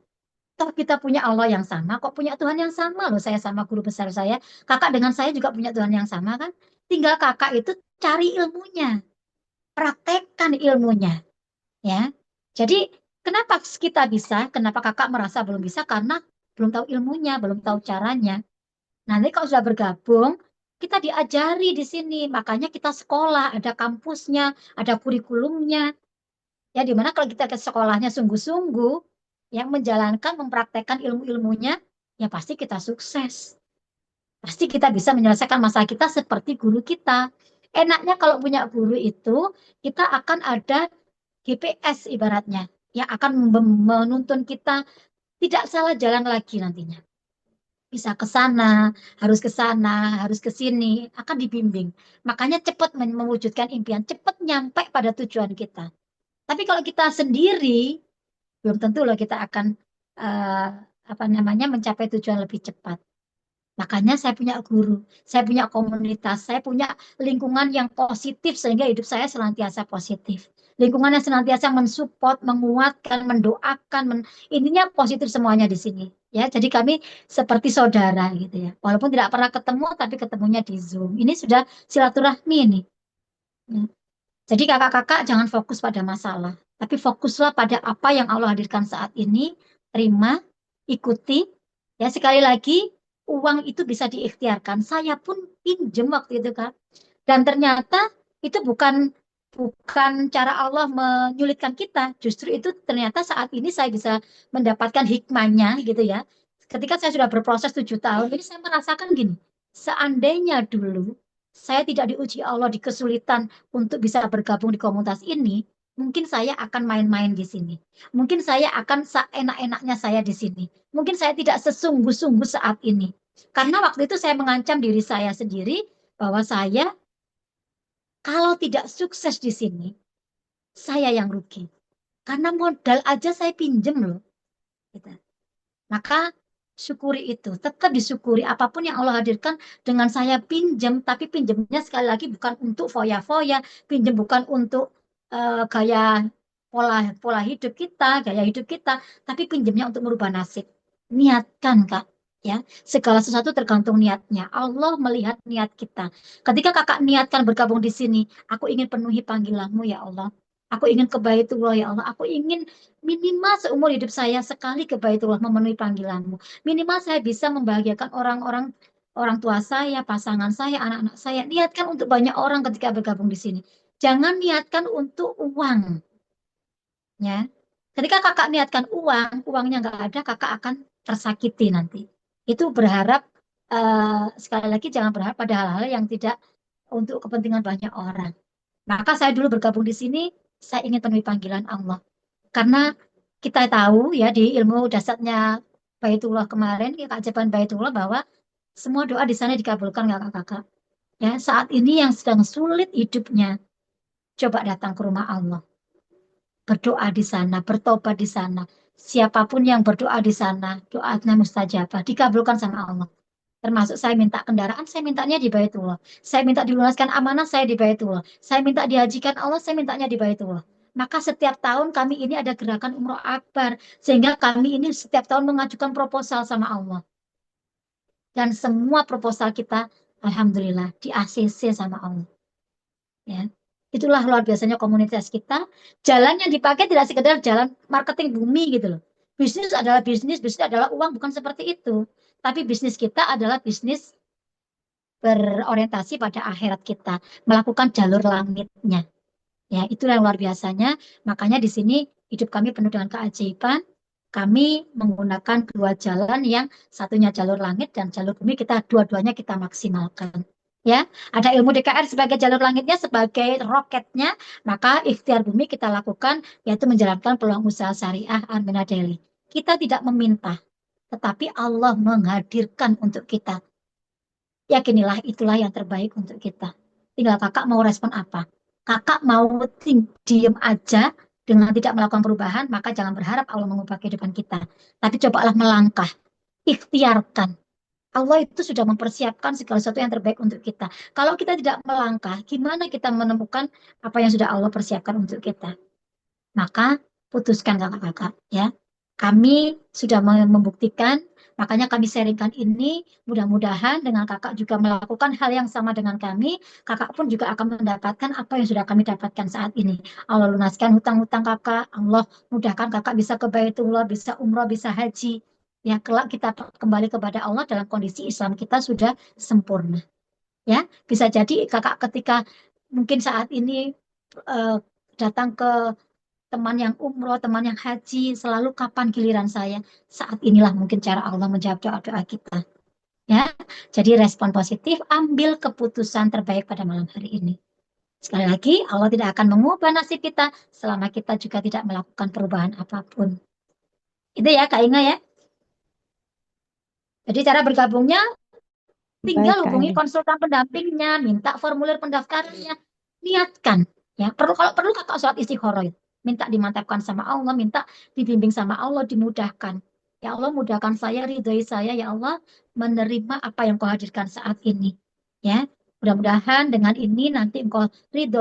Toh kita punya Allah yang sama, kok punya Tuhan yang sama loh. Saya sama guru besar saya. Kakak dengan saya juga punya Tuhan yang sama kan. Tinggal kakak itu cari ilmunya. Praktekkan ilmunya. Ya, jadi kenapa kita bisa? Kenapa kakak merasa belum bisa? Karena belum tahu ilmunya, belum tahu caranya. Nanti kalau sudah bergabung, kita diajari di sini. Makanya kita sekolah, ada kampusnya, ada kurikulumnya. Ya, dimana kalau kita ke sekolahnya sungguh-sungguh, yang menjalankan, mempraktekkan ilmu-ilmunya, ya pasti kita sukses. Pasti kita bisa menyelesaikan masalah kita seperti guru kita. Enaknya kalau punya guru itu, kita akan ada GPS ibaratnya yang akan menuntun kita tidak salah jalan lagi nantinya. Bisa ke sana, harus ke sini, akan dibimbing. Makanya cepat mewujudkan impian, cepat nyampe pada tujuan kita. Tapi kalau kita sendiri, belum tentu loh kita akan eh, apa namanya mencapai tujuan lebih cepat. Makanya saya punya guru, saya punya komunitas, saya punya lingkungan yang positif sehingga hidup saya senantiasa positif. Lingkungan yang senantiasa mensupport, menguatkan, mendoakan, intinya positif semuanya di sini. Ya, jadi kami seperti saudara gitu ya. Walaupun tidak pernah ketemu, tapi ketemunya di Zoom. Ini sudah silaturahmi ini. Ya. Jadi kakak-kakak jangan fokus pada masalah, tapi fokuslah pada apa yang Allah hadirkan saat ini. Terima, ikuti. Ya, sekali lagi, uang itu bisa diikhtiarkan. Saya pun pinjem waktu itu, Kak. Dan ternyata itu bukan cara Allah menyulitkan kita. Justru itu ternyata saat ini saya bisa mendapatkan hikmahnya gitu ya. Ketika saya sudah berproses 7 tahun, ini saya merasakan gini. Seandainya dulu saya tidak diuji Allah di kesulitan untuk bisa bergabung di komunitas ini, mungkin saya akan main-main di sini. Mungkin saya akan seenak-enaknya saya di sini. Mungkin saya tidak sesungguh-sungguh saat ini. Karena waktu itu saya mengancam diri saya sendiri bahwa saya kalau tidak sukses di sini, saya yang rugi. Karena modal aja saya pinjem loh. Gitu. Maka syukuri itu, tetap disyukuri apapun yang Allah hadirkan dengan saya pinjam, tapi pinjamnya sekali lagi bukan untuk foya-foya, pinjam bukan untuk gaya pola pola hidup kita, gaya hidup kita, tapi pinjamnya untuk merubah nasib. Niatkan, Kak. Ya, segala sesuatu tergantung niatnya. Allah melihat niat kita. Ketika kakak niatkan bergabung di sini, aku ingin penuhi panggilanmu ya Allah. Aku ingin ke Baitullah ya Allah. Aku ingin minimal seumur hidup saya sekali ke Baitullah memenuhi panggilanmu. Minimal saya bisa membahagiakan orang-orang orang tua saya, pasangan saya, anak-anak saya. Niatkan untuk banyak orang ketika bergabung di sini. Jangan niatkan untuk uang. Ya. Ketika kakak niatkan uang, uangnya nggak ada, kakak akan tersakiti nanti. Itu berharap, sekali lagi jangan berharap pada hal-hal yang tidak untuk kepentingan banyak orang. Maka saya dulu bergabung di sini, saya ingin penuhi panggilan Allah. Karena kita tahu ya di ilmu dasarnya Baitullah kemarin, keajaiban Baitullah bahwa semua doa di sana dikabulkan kakak-kakak. Ya, saat ini yang sedang sulit hidupnya, coba datang ke rumah Allah. Berdoa di sana, bertobat di sana. Siapapun yang berdoa di sana, doanya mustajabah, dikabulkan sama Allah. Termasuk saya minta kendaraan, saya mintanya di Baitullah. Saya minta dilunaskan amanah, saya di Baitullah. Saya minta dihajikan Allah, saya mintanya di Baitullah. Maka setiap tahun kami ini ada gerakan Umroh Akbar. Sehingga kami ini setiap tahun mengajukan proposal sama Allah. Dan semua proposal kita, alhamdulillah, di ACC sama Allah. Ya. Itulah luar biasanya komunitas kita. Jalan yang dipakai tidak sekedar jalan marketing bumi gitu loh. Bisnis adalah bisnis, bisnis adalah uang, bukan seperti itu. Tapi bisnis kita adalah bisnis berorientasi pada akhirat kita, melakukan jalur langitnya. Ya, itulah yang luar biasanya. Makanya di sini hidup kami penuh dengan keajaiban. Kami menggunakan dua jalan yang satunya jalur langit dan jalur bumi, kita dua-duanya kita maksimalkan. Ya, ada ilmu DKR sebagai jalur langitnya, sebagai roketnya, maka ikhtiar bumi kita lakukan yaitu menjalankan peluang usaha syariah Armina Daily. Kita tidak meminta, tetapi Allah menghadirkan untuk kita. Yakinilah itulah yang terbaik untuk kita. Tinggal kakak mau respon apa. Kakak mau diem aja dengan tidak melakukan perubahan, maka jangan berharap Allah mengubah kehidupan kita. Tapi cobalah melangkah, ikhtiarkan. Allah itu sudah mempersiapkan segala sesuatu yang terbaik untuk kita. Kalau kita tidak melangkah, gimana kita menemukan apa yang sudah Allah persiapkan untuk kita? Maka putuskan kakak-kakak ya. Kami sudah membuktikan, makanya kami sharingkan ini. Mudah-mudahan dengan kakak juga melakukan hal yang sama dengan kami, kakak pun juga akan mendapatkan apa yang sudah kami dapatkan saat ini. Allah lunaskan hutang-hutang kakak, Allah mudahkan kakak bisa ke Baitullah, bisa umroh, bisa haji. Ya, kelak kita kembali kepada Allah dalam kondisi Islam kita sudah sempurna. Ya, bisa jadi kakak ketika mungkin saat ini eh, datang ke teman yang umroh, teman yang haji, selalu kapan giliran saya? Saat inilah mungkin cara Allah menjawab doa-doa kita. Ya, jadi respon positif, ambil keputusan terbaik pada malam hari ini. Sekali lagi, Allah tidak akan mengubah nasib kita selama kita juga tidak melakukan perubahan apapun. Itu ya, Kak Inga ya. Jadi cara bergabungnya tinggal Baik, Kak hubungi Eli. konsultan pendampingnya, minta formulir pendaftarannya, niatkan. Ya, kalau perlu kakak sholat istikharah itu. Minta dimantapkan sama Allah, minta dibimbing sama Allah, dimudahkan. Ya Allah, mudahkan saya, ridhoi saya, ya Allah, menerima apa yang kau hadirkan saat ini. Ya, mudah-mudahan dengan ini nanti engkau ridho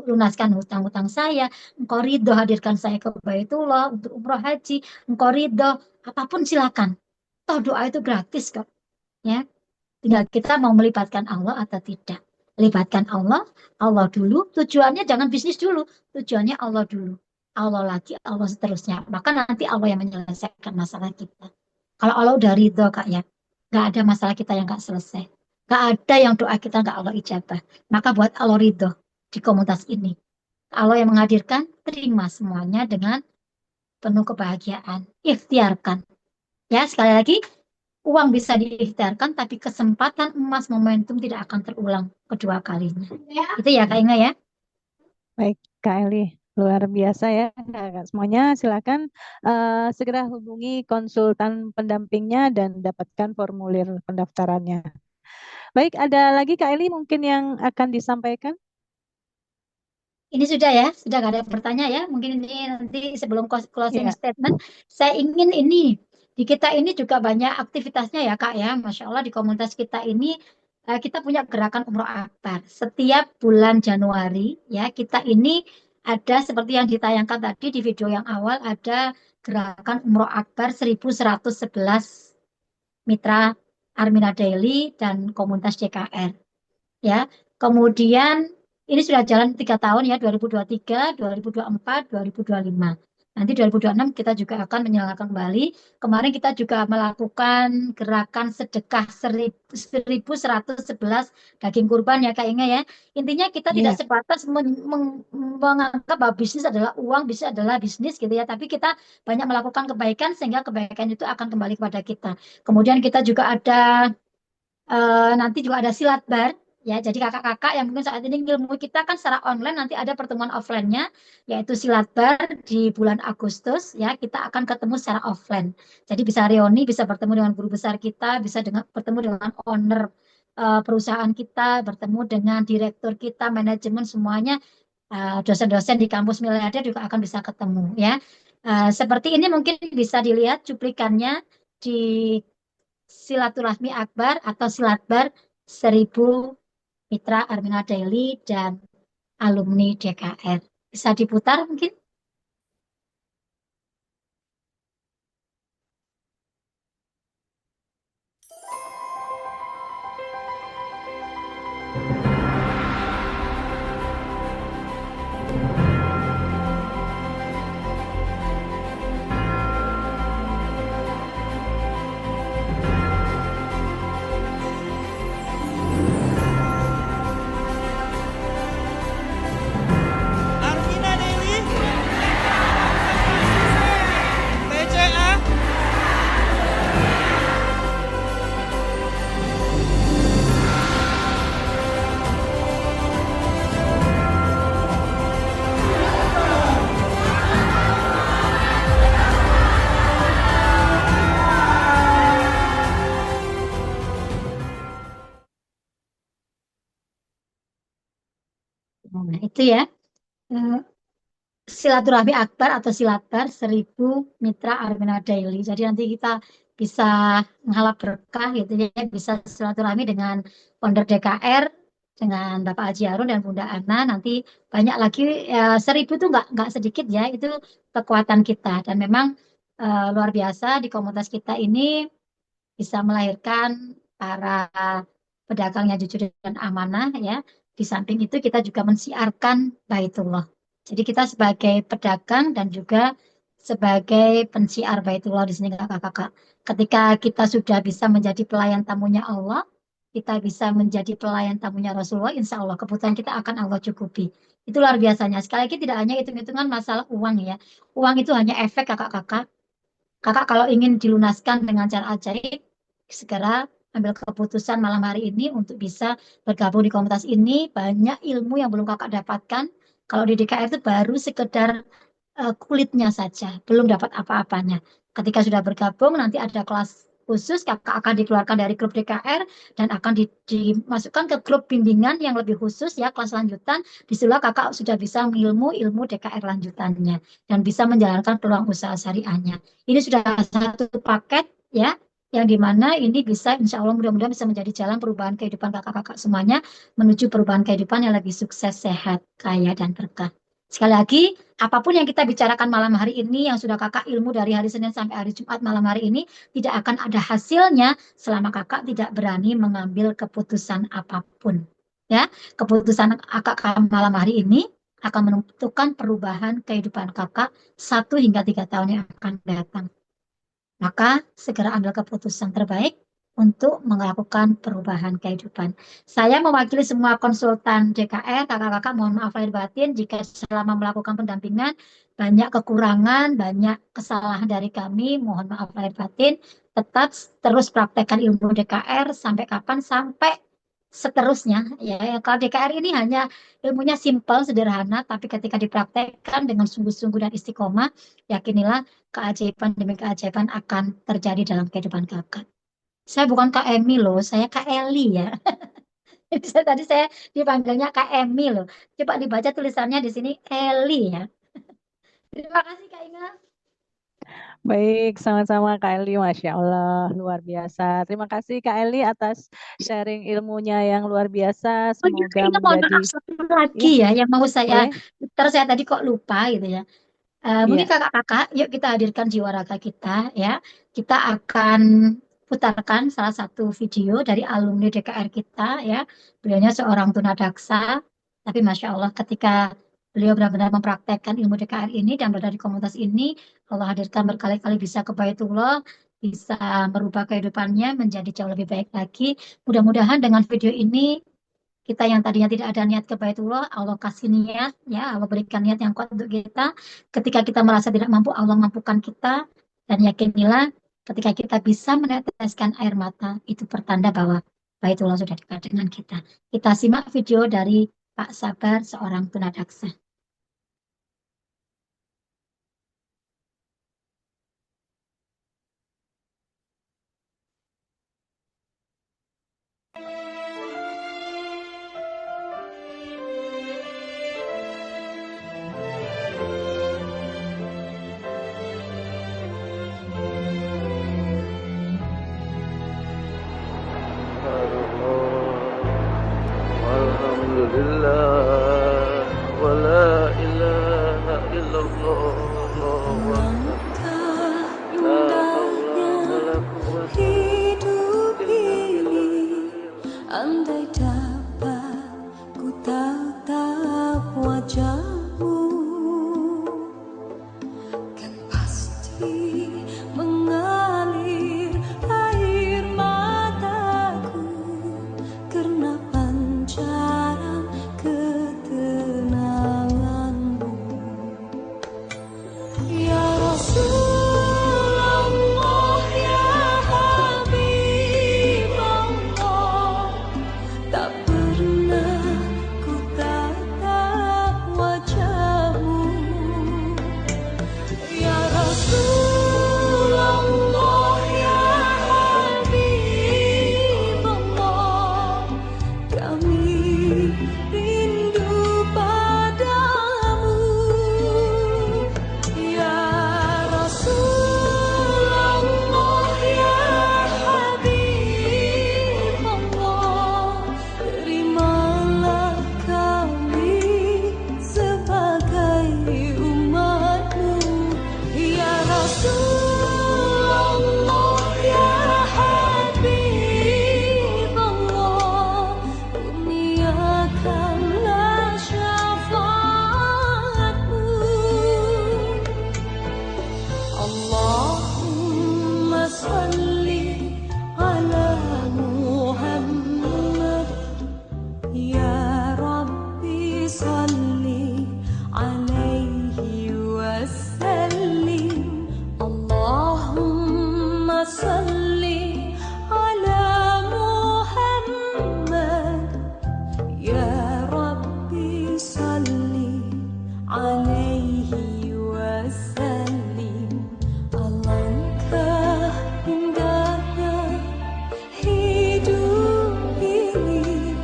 lunaskan hutang-hutang saya, engkau ridho hadirkan saya ke Baitullah untuk umroh haji, engkau ridho, apapun silakan. Toh doa itu gratis kok. Ya, tinggal kita mau melibatkan Allah atau tidak. Libatkan Allah, Allah dulu. Tujuannya jangan bisnis dulu. Tujuannya Allah dulu. Allah lagi, Allah seterusnya. Maka nanti Allah yang menyelesaikan masalah kita. Kalau Allah udah ridho, Kak ya, nggak ada masalah kita yang nggak selesai. Nggak ada yang doa kita nggak Allah ijabah. Maka buat Allah ridho di komunitas ini. Allah yang menghadirkan, terima semuanya dengan penuh kebahagiaan. Ikhtiarkan. Ya, sekali lagi, uang bisa diikhtiarkan, tapi kesempatan emas momentum tidak akan terulang kedua kalinya. Itu ya Kak Inga ya. Baik, Kak Eli. Luar biasa ya, Kak. Semuanya silakan segera hubungi konsultan pendampingnya dan dapatkan formulir pendaftarannya. Baik, ada lagi Kak Eli mungkin yang akan disampaikan? Ini sudah ya, sudah nggak ada pertanyaan ya. Mungkin ini nanti sebelum closing Ya, statement, saya ingin ini di kita ini juga banyak aktivitasnya ya Kak ya. Masya Allah di komunitas kita ini kita punya gerakan Umroh Akbar. Setiap bulan Januari ya kita ini ada seperti yang ditayangkan tadi di video yang awal ada gerakan Umroh Akbar 1111 mitra Armina Daily dan komunitas JKR ya. Kemudian ini sudah jalan 3 tahun ya, 2023, 2024, 2025. Nanti 2026 kita juga akan menyelenggarakan kembali. Kemarin kita juga melakukan gerakan sedekah 1111 daging kurban ya Kak Inga ya. Intinya kita tidak iya. sebatas menganggap bahwa bisnis adalah uang, bisnis adalah bisnis gitu ya. Tapi kita banyak melakukan kebaikan sehingga kebaikan itu akan kembali kepada kita. Kemudian kita juga ada nanti juga ada silat bar ya. Jadi kakak-kakak yang mungkin saat ini ilmu kita kan secara online, nanti ada pertemuan offline-nya yaitu silat bar di bulan Agustus ya. Kita akan ketemu secara offline. Jadi bisa reuni, bisa bertemu dengan guru besar kita, bisa bertemu dengan owner perusahaan kita, bertemu dengan direktur kita, manajemen semuanya, dosen-dosen di kampus miliarder juga akan bisa ketemu ya. Seperti ini mungkin bisa dilihat cuplikannya di silaturahmi akbar atau silatbar 1000 mitra Armina Daily dan alumni DKR. Bisa diputar mungkin? Armina Daily TCA Nah, itu ya. Eh, Silaturahmi akbar atau silatbar 1000 mitra Armina Daily. Jadi nanti kita bisa menghalap berkah gitu ya, bisa silaturahmi dengan founder DKR, dengan Bapak Haji Harun dan Bunda Ana. Nanti banyak lagi, 1000 itu nggak sedikit ya, itu kekuatan kita. Dan memang luar biasa di komunitas kita ini bisa melahirkan para pedagang yang jujur dan amanah ya. Di samping itu kita juga mensiarkan Baitullah. Jadi kita sebagai pedagang dan juga sebagai pensiar Baitullah di sini kakak-kakak. Ketika kita sudah bisa menjadi pelayan tamunya Allah, kita bisa menjadi pelayan tamunya Rasulullah, insya Allah kebutuhan kita akan Allah cukupi. Itu luar biasanya. Sekali lagi tidak hanya hitung-hitungan masalah uang ya. Uang itu hanya efek kakak-kakak. Kakak kalau ingin dilunaskan dengan cara ajaib, segera ambil keputusan malam hari ini untuk bisa bergabung di komunitas ini. Banyak ilmu yang belum kakak dapatkan. Kalau di DKR itu baru sekedar kulitnya saja, belum dapat apa-apanya. Ketika sudah bergabung, nanti ada kelas khusus, kakak akan dikeluarkan dari grup DKR dan akan dimasukkan ke grup bimbingan yang lebih khusus ya, kelas lanjutan. Di situ kakak sudah bisa mengilmu ilmu DKR lanjutannya dan bisa menjalankan peluang usaha syariahnya. Ini sudah satu paket ya, yang dimana ini bisa insya Allah mudah-mudahan bisa menjadi jalan perubahan kehidupan kakak-kakak semuanya menuju perubahan kehidupan yang lebih sukses, sehat, kaya, dan berkah. Sekali lagi, apapun yang kita bicarakan malam hari ini, yang sudah kakak ilmu dari hari Senin sampai hari Jumat malam hari ini, tidak akan ada hasilnya selama kakak tidak berani mengambil keputusan apapun. Ya, keputusan kakak malam hari ini akan menentukan perubahan kehidupan kakak 1 hingga 3 tahun yang akan datang. Maka segera ambil keputusan terbaik untuk melakukan perubahan kehidupan. Saya mewakili semua konsultan DKR, kakak-kakak mohon maaf lahir batin jika selama melakukan pendampingan banyak kekurangan, banyak kesalahan dari kami, mohon maaf lahir batin. Tetap terus praktekkan ilmu DKR sampai kapan? Sampai seterusnya. Ya, kalau DKR ini hanya ilmunya simpel, sederhana, tapi ketika dipraktekkan dengan sungguh-sungguh dan istiqomah, yakinilah keajaiban demi keajaiban akan terjadi dalam kehidupan kakak. Saya bukan Kak Emi loh, saya Kak Eli ya. Tadi saya dipanggilnya Kak Emi loh. Coba dibaca tulisannya di sini Eli ya. Terima kasih Kak Inga. Baik, sama-sama Kak Eli, Masya Allah, luar biasa. Terima kasih Kak Eli atas sharing ilmunya yang luar biasa. Oh iya Kak Semoga Inga, mohon menjadi, maaf satu lagi ya, ya yang mau saya boleh? putar, saya tadi kok lupa gitu ya. Mungkin Iya, kakak-kakak, yuk kita hadirkan jiwa raga kita ya. Kita akan putarkan salah satu video dari alumni DKR kita ya. Beliaunya seorang tunadaksa, tapi Masya Allah ketika beliau benar-benar mempraktekkan ilmu DKR ini dan berada di komunitas ini, Allah hadirkan berkali-kali bisa ke Baitullah, bisa merubah kehidupannya menjadi jauh lebih baik lagi. Mudah-mudahan dengan video ini kita yang tadinya tidak ada niat ke Baitullah, Allah kasih niat, ya Allah berikan niat yang kuat untuk kita. Ketika kita merasa tidak mampu, Allah mampukan kita. Dan yakinilah ketika kita bisa meneteskan air mata, itu pertanda bahwa Baitullah sudah dekat dengan kita. Kita simak video dari Pak Sabar, seorang tunadaksa. صل على محمد يا ربي صل عليه وسلم. Alangkah indahnya hidup ini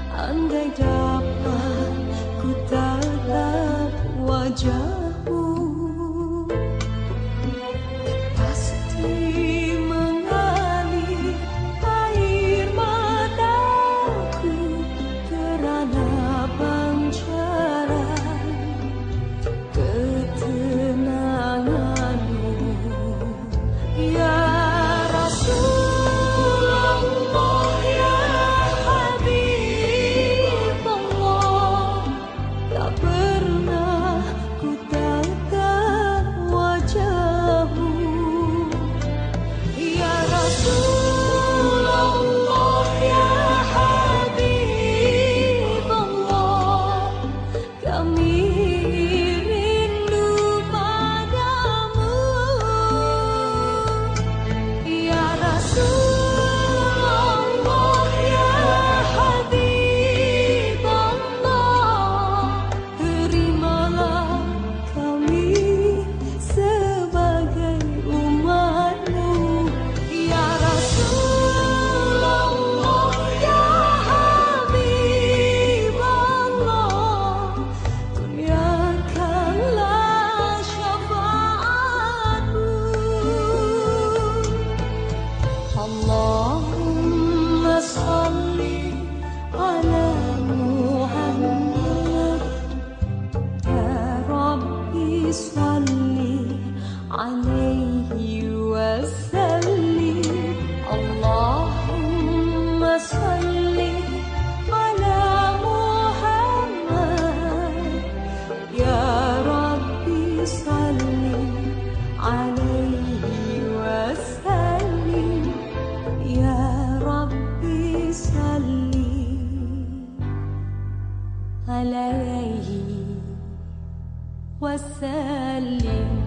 andai dapat ku tatap wajahmu, pasti mengalir air mataku kerana pancaran ketenanganmu. Ya Rasulullah, ya Habibullah, tak pernah ku tatap wajahmu. Ya Rasulullah, ya Habibullah, kami rindu padamu. Ya Rasulullah, ya Habibullah, terimalah kami sebagai umatmu. Ya Rasulullah, ya Habibullah, kurniakanlah syafaatmu. Allahumma salli ala Muhammad ya Rabbi salli alaihi wasallim. Allahumma salli ala Muhammad ya Rabbi salli alaihi wasallim. Ya Rabbi salli alaihi wasallim.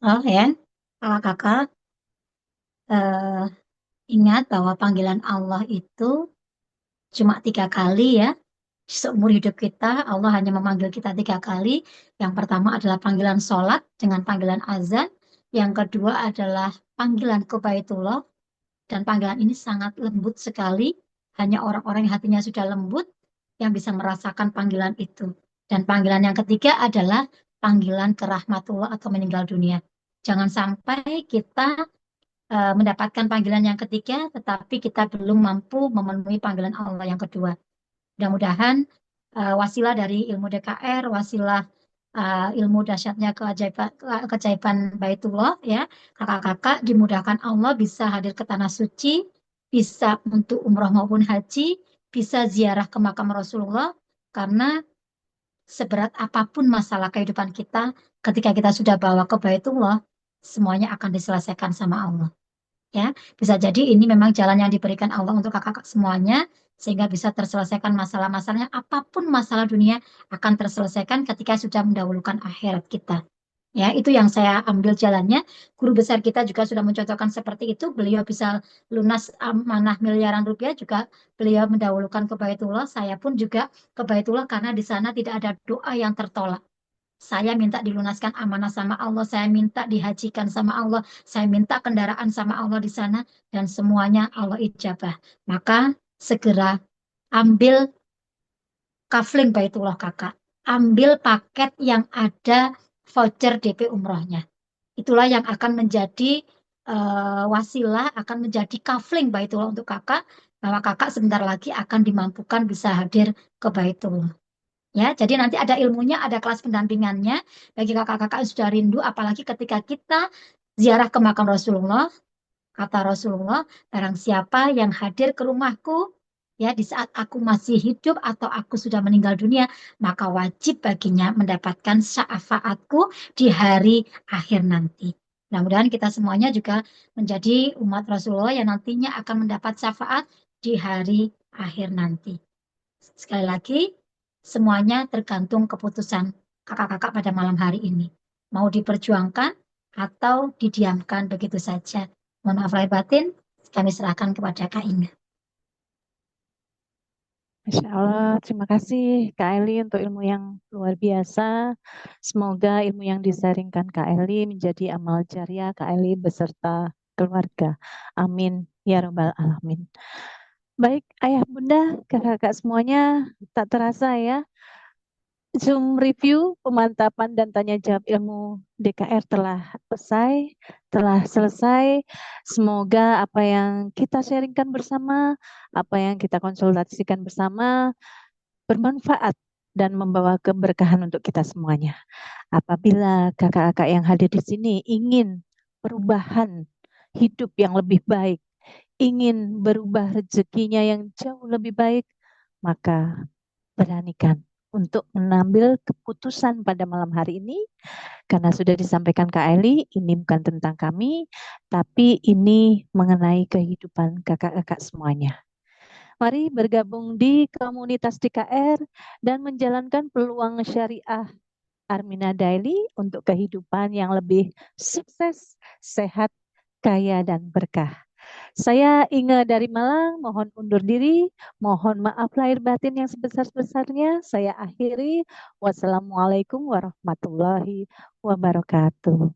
Oh ya, kakak-kakak eh, ingat bahwa panggilan Allah itu cuma 3 kali ya. Seumur hidup kita Allah hanya memanggil kita 3 kali. Yang pertama adalah panggilan sholat dengan panggilan azan. Yang kedua adalah panggilan ke Baitullah. Dan panggilan ini sangat lembut sekali. Hanya orang-orang yang hatinya sudah lembut yang bisa merasakan panggilan itu. Dan panggilan yang ketiga adalah panggilan ke rahmatullah atau meninggal dunia. Jangan sampai kita mendapatkan panggilan yang ketiga, tetapi kita belum mampu memenuhi panggilan Allah yang kedua. Mudah-mudahan wasilah dari ilmu DKR, wasilah ilmu dahsyatnya keajaiban Baitullah ya, kakak-kakak dimudahkan Allah bisa hadir ke tanah suci, bisa untuk umroh maupun haji, bisa ziarah ke makam Rasulullah, karena seberat apapun masalah kehidupan kita, ketika kita sudah bawa ke Baitullah, semuanya akan diselesaikan sama Allah. Ya, bisa jadi ini memang jalan yang diberikan Allah untuk kakak-kakak semuanya, sehingga bisa terselesaikan masalah-masalahnya. Apapun masalah dunia akan terselesaikan ketika sudah mendahulukan akhirat kita. Ya, itu yang saya ambil jalannya. Guru besar kita juga sudah mencontohkan seperti itu. Beliau bisa lunas amanah miliaran rupiah juga beliau mendahulukan ke Baitullah. Saya pun juga ke Baitullah karena di sana tidak ada doa yang tertolak. Saya minta dilunaskan amanah sama Allah, saya minta dihajikan sama Allah, saya minta kendaraan sama Allah di sana, dan semuanya Allah ijabah. Maka segera ambil kafling Baitullah kakak, ambil paket yang ada voucher DP umrohnya. Itulah yang akan menjadi wasilah, akan menjadi kafling Baitullah untuk kakak, bahwa kakak sebentar lagi akan dimampukan bisa hadir ke Baitullah. Ya, jadi nanti ada ilmunya, ada kelas pendampingannya bagi kakak-kakak yang sudah rindu, apalagi ketika kita ziarah ke makam Rasulullah, kata Rasulullah, barang siapa yang hadir ke rumahku, ya di saat aku masih hidup atau aku sudah meninggal dunia, maka wajib baginya mendapatkan syafaatku di hari akhir nanti. Mudah-mudahan kita semuanya juga menjadi umat Rasulullah yang nantinya akan mendapat syafaat di hari akhir nanti. Sekali lagi, semuanya tergantung keputusan kakak-kakak pada malam hari ini. Mau diperjuangkan atau didiamkan begitu saja. Mohon maaf lahir batin, kami serahkan kepada Kak Inga. Masya Allah, terima kasih Kak Eli untuk ilmu yang luar biasa. Semoga ilmu yang disaringkan Kak Eli menjadi amal jariah Kak Eli beserta keluarga. Amin. Ya Rabbal Alamin. Baik, ayah bunda, kakak-kakak semuanya, tak terasa ya, Zoom review, pemantapan dan tanya jawab ilmu DKR telah selesai. Semoga apa yang kita sharingkan bersama, apa yang kita konsultasikan bersama bermanfaat dan membawa keberkahan untuk kita semuanya. Apabila kakak-kakak yang hadir di sini ingin perubahan hidup yang lebih baik, ingin berubah rezekinya yang jauh lebih baik, maka beranikan untuk mengambil keputusan pada malam hari ini, karena sudah disampaikan Kak Eli, ini bukan tentang kami, tapi ini mengenai kehidupan kakak-kakak semuanya. Mari bergabung di komunitas DKR dan menjalankan peluang syariah Armina Daily untuk kehidupan yang lebih sukses, sehat, kaya, dan berkah. Saya Inge dari Malang, mohon undur diri, mohon maaf lahir batin yang sebesar-besarnya. Saya akhiri. Wassalamualaikum warahmatullahi wabarakatuh.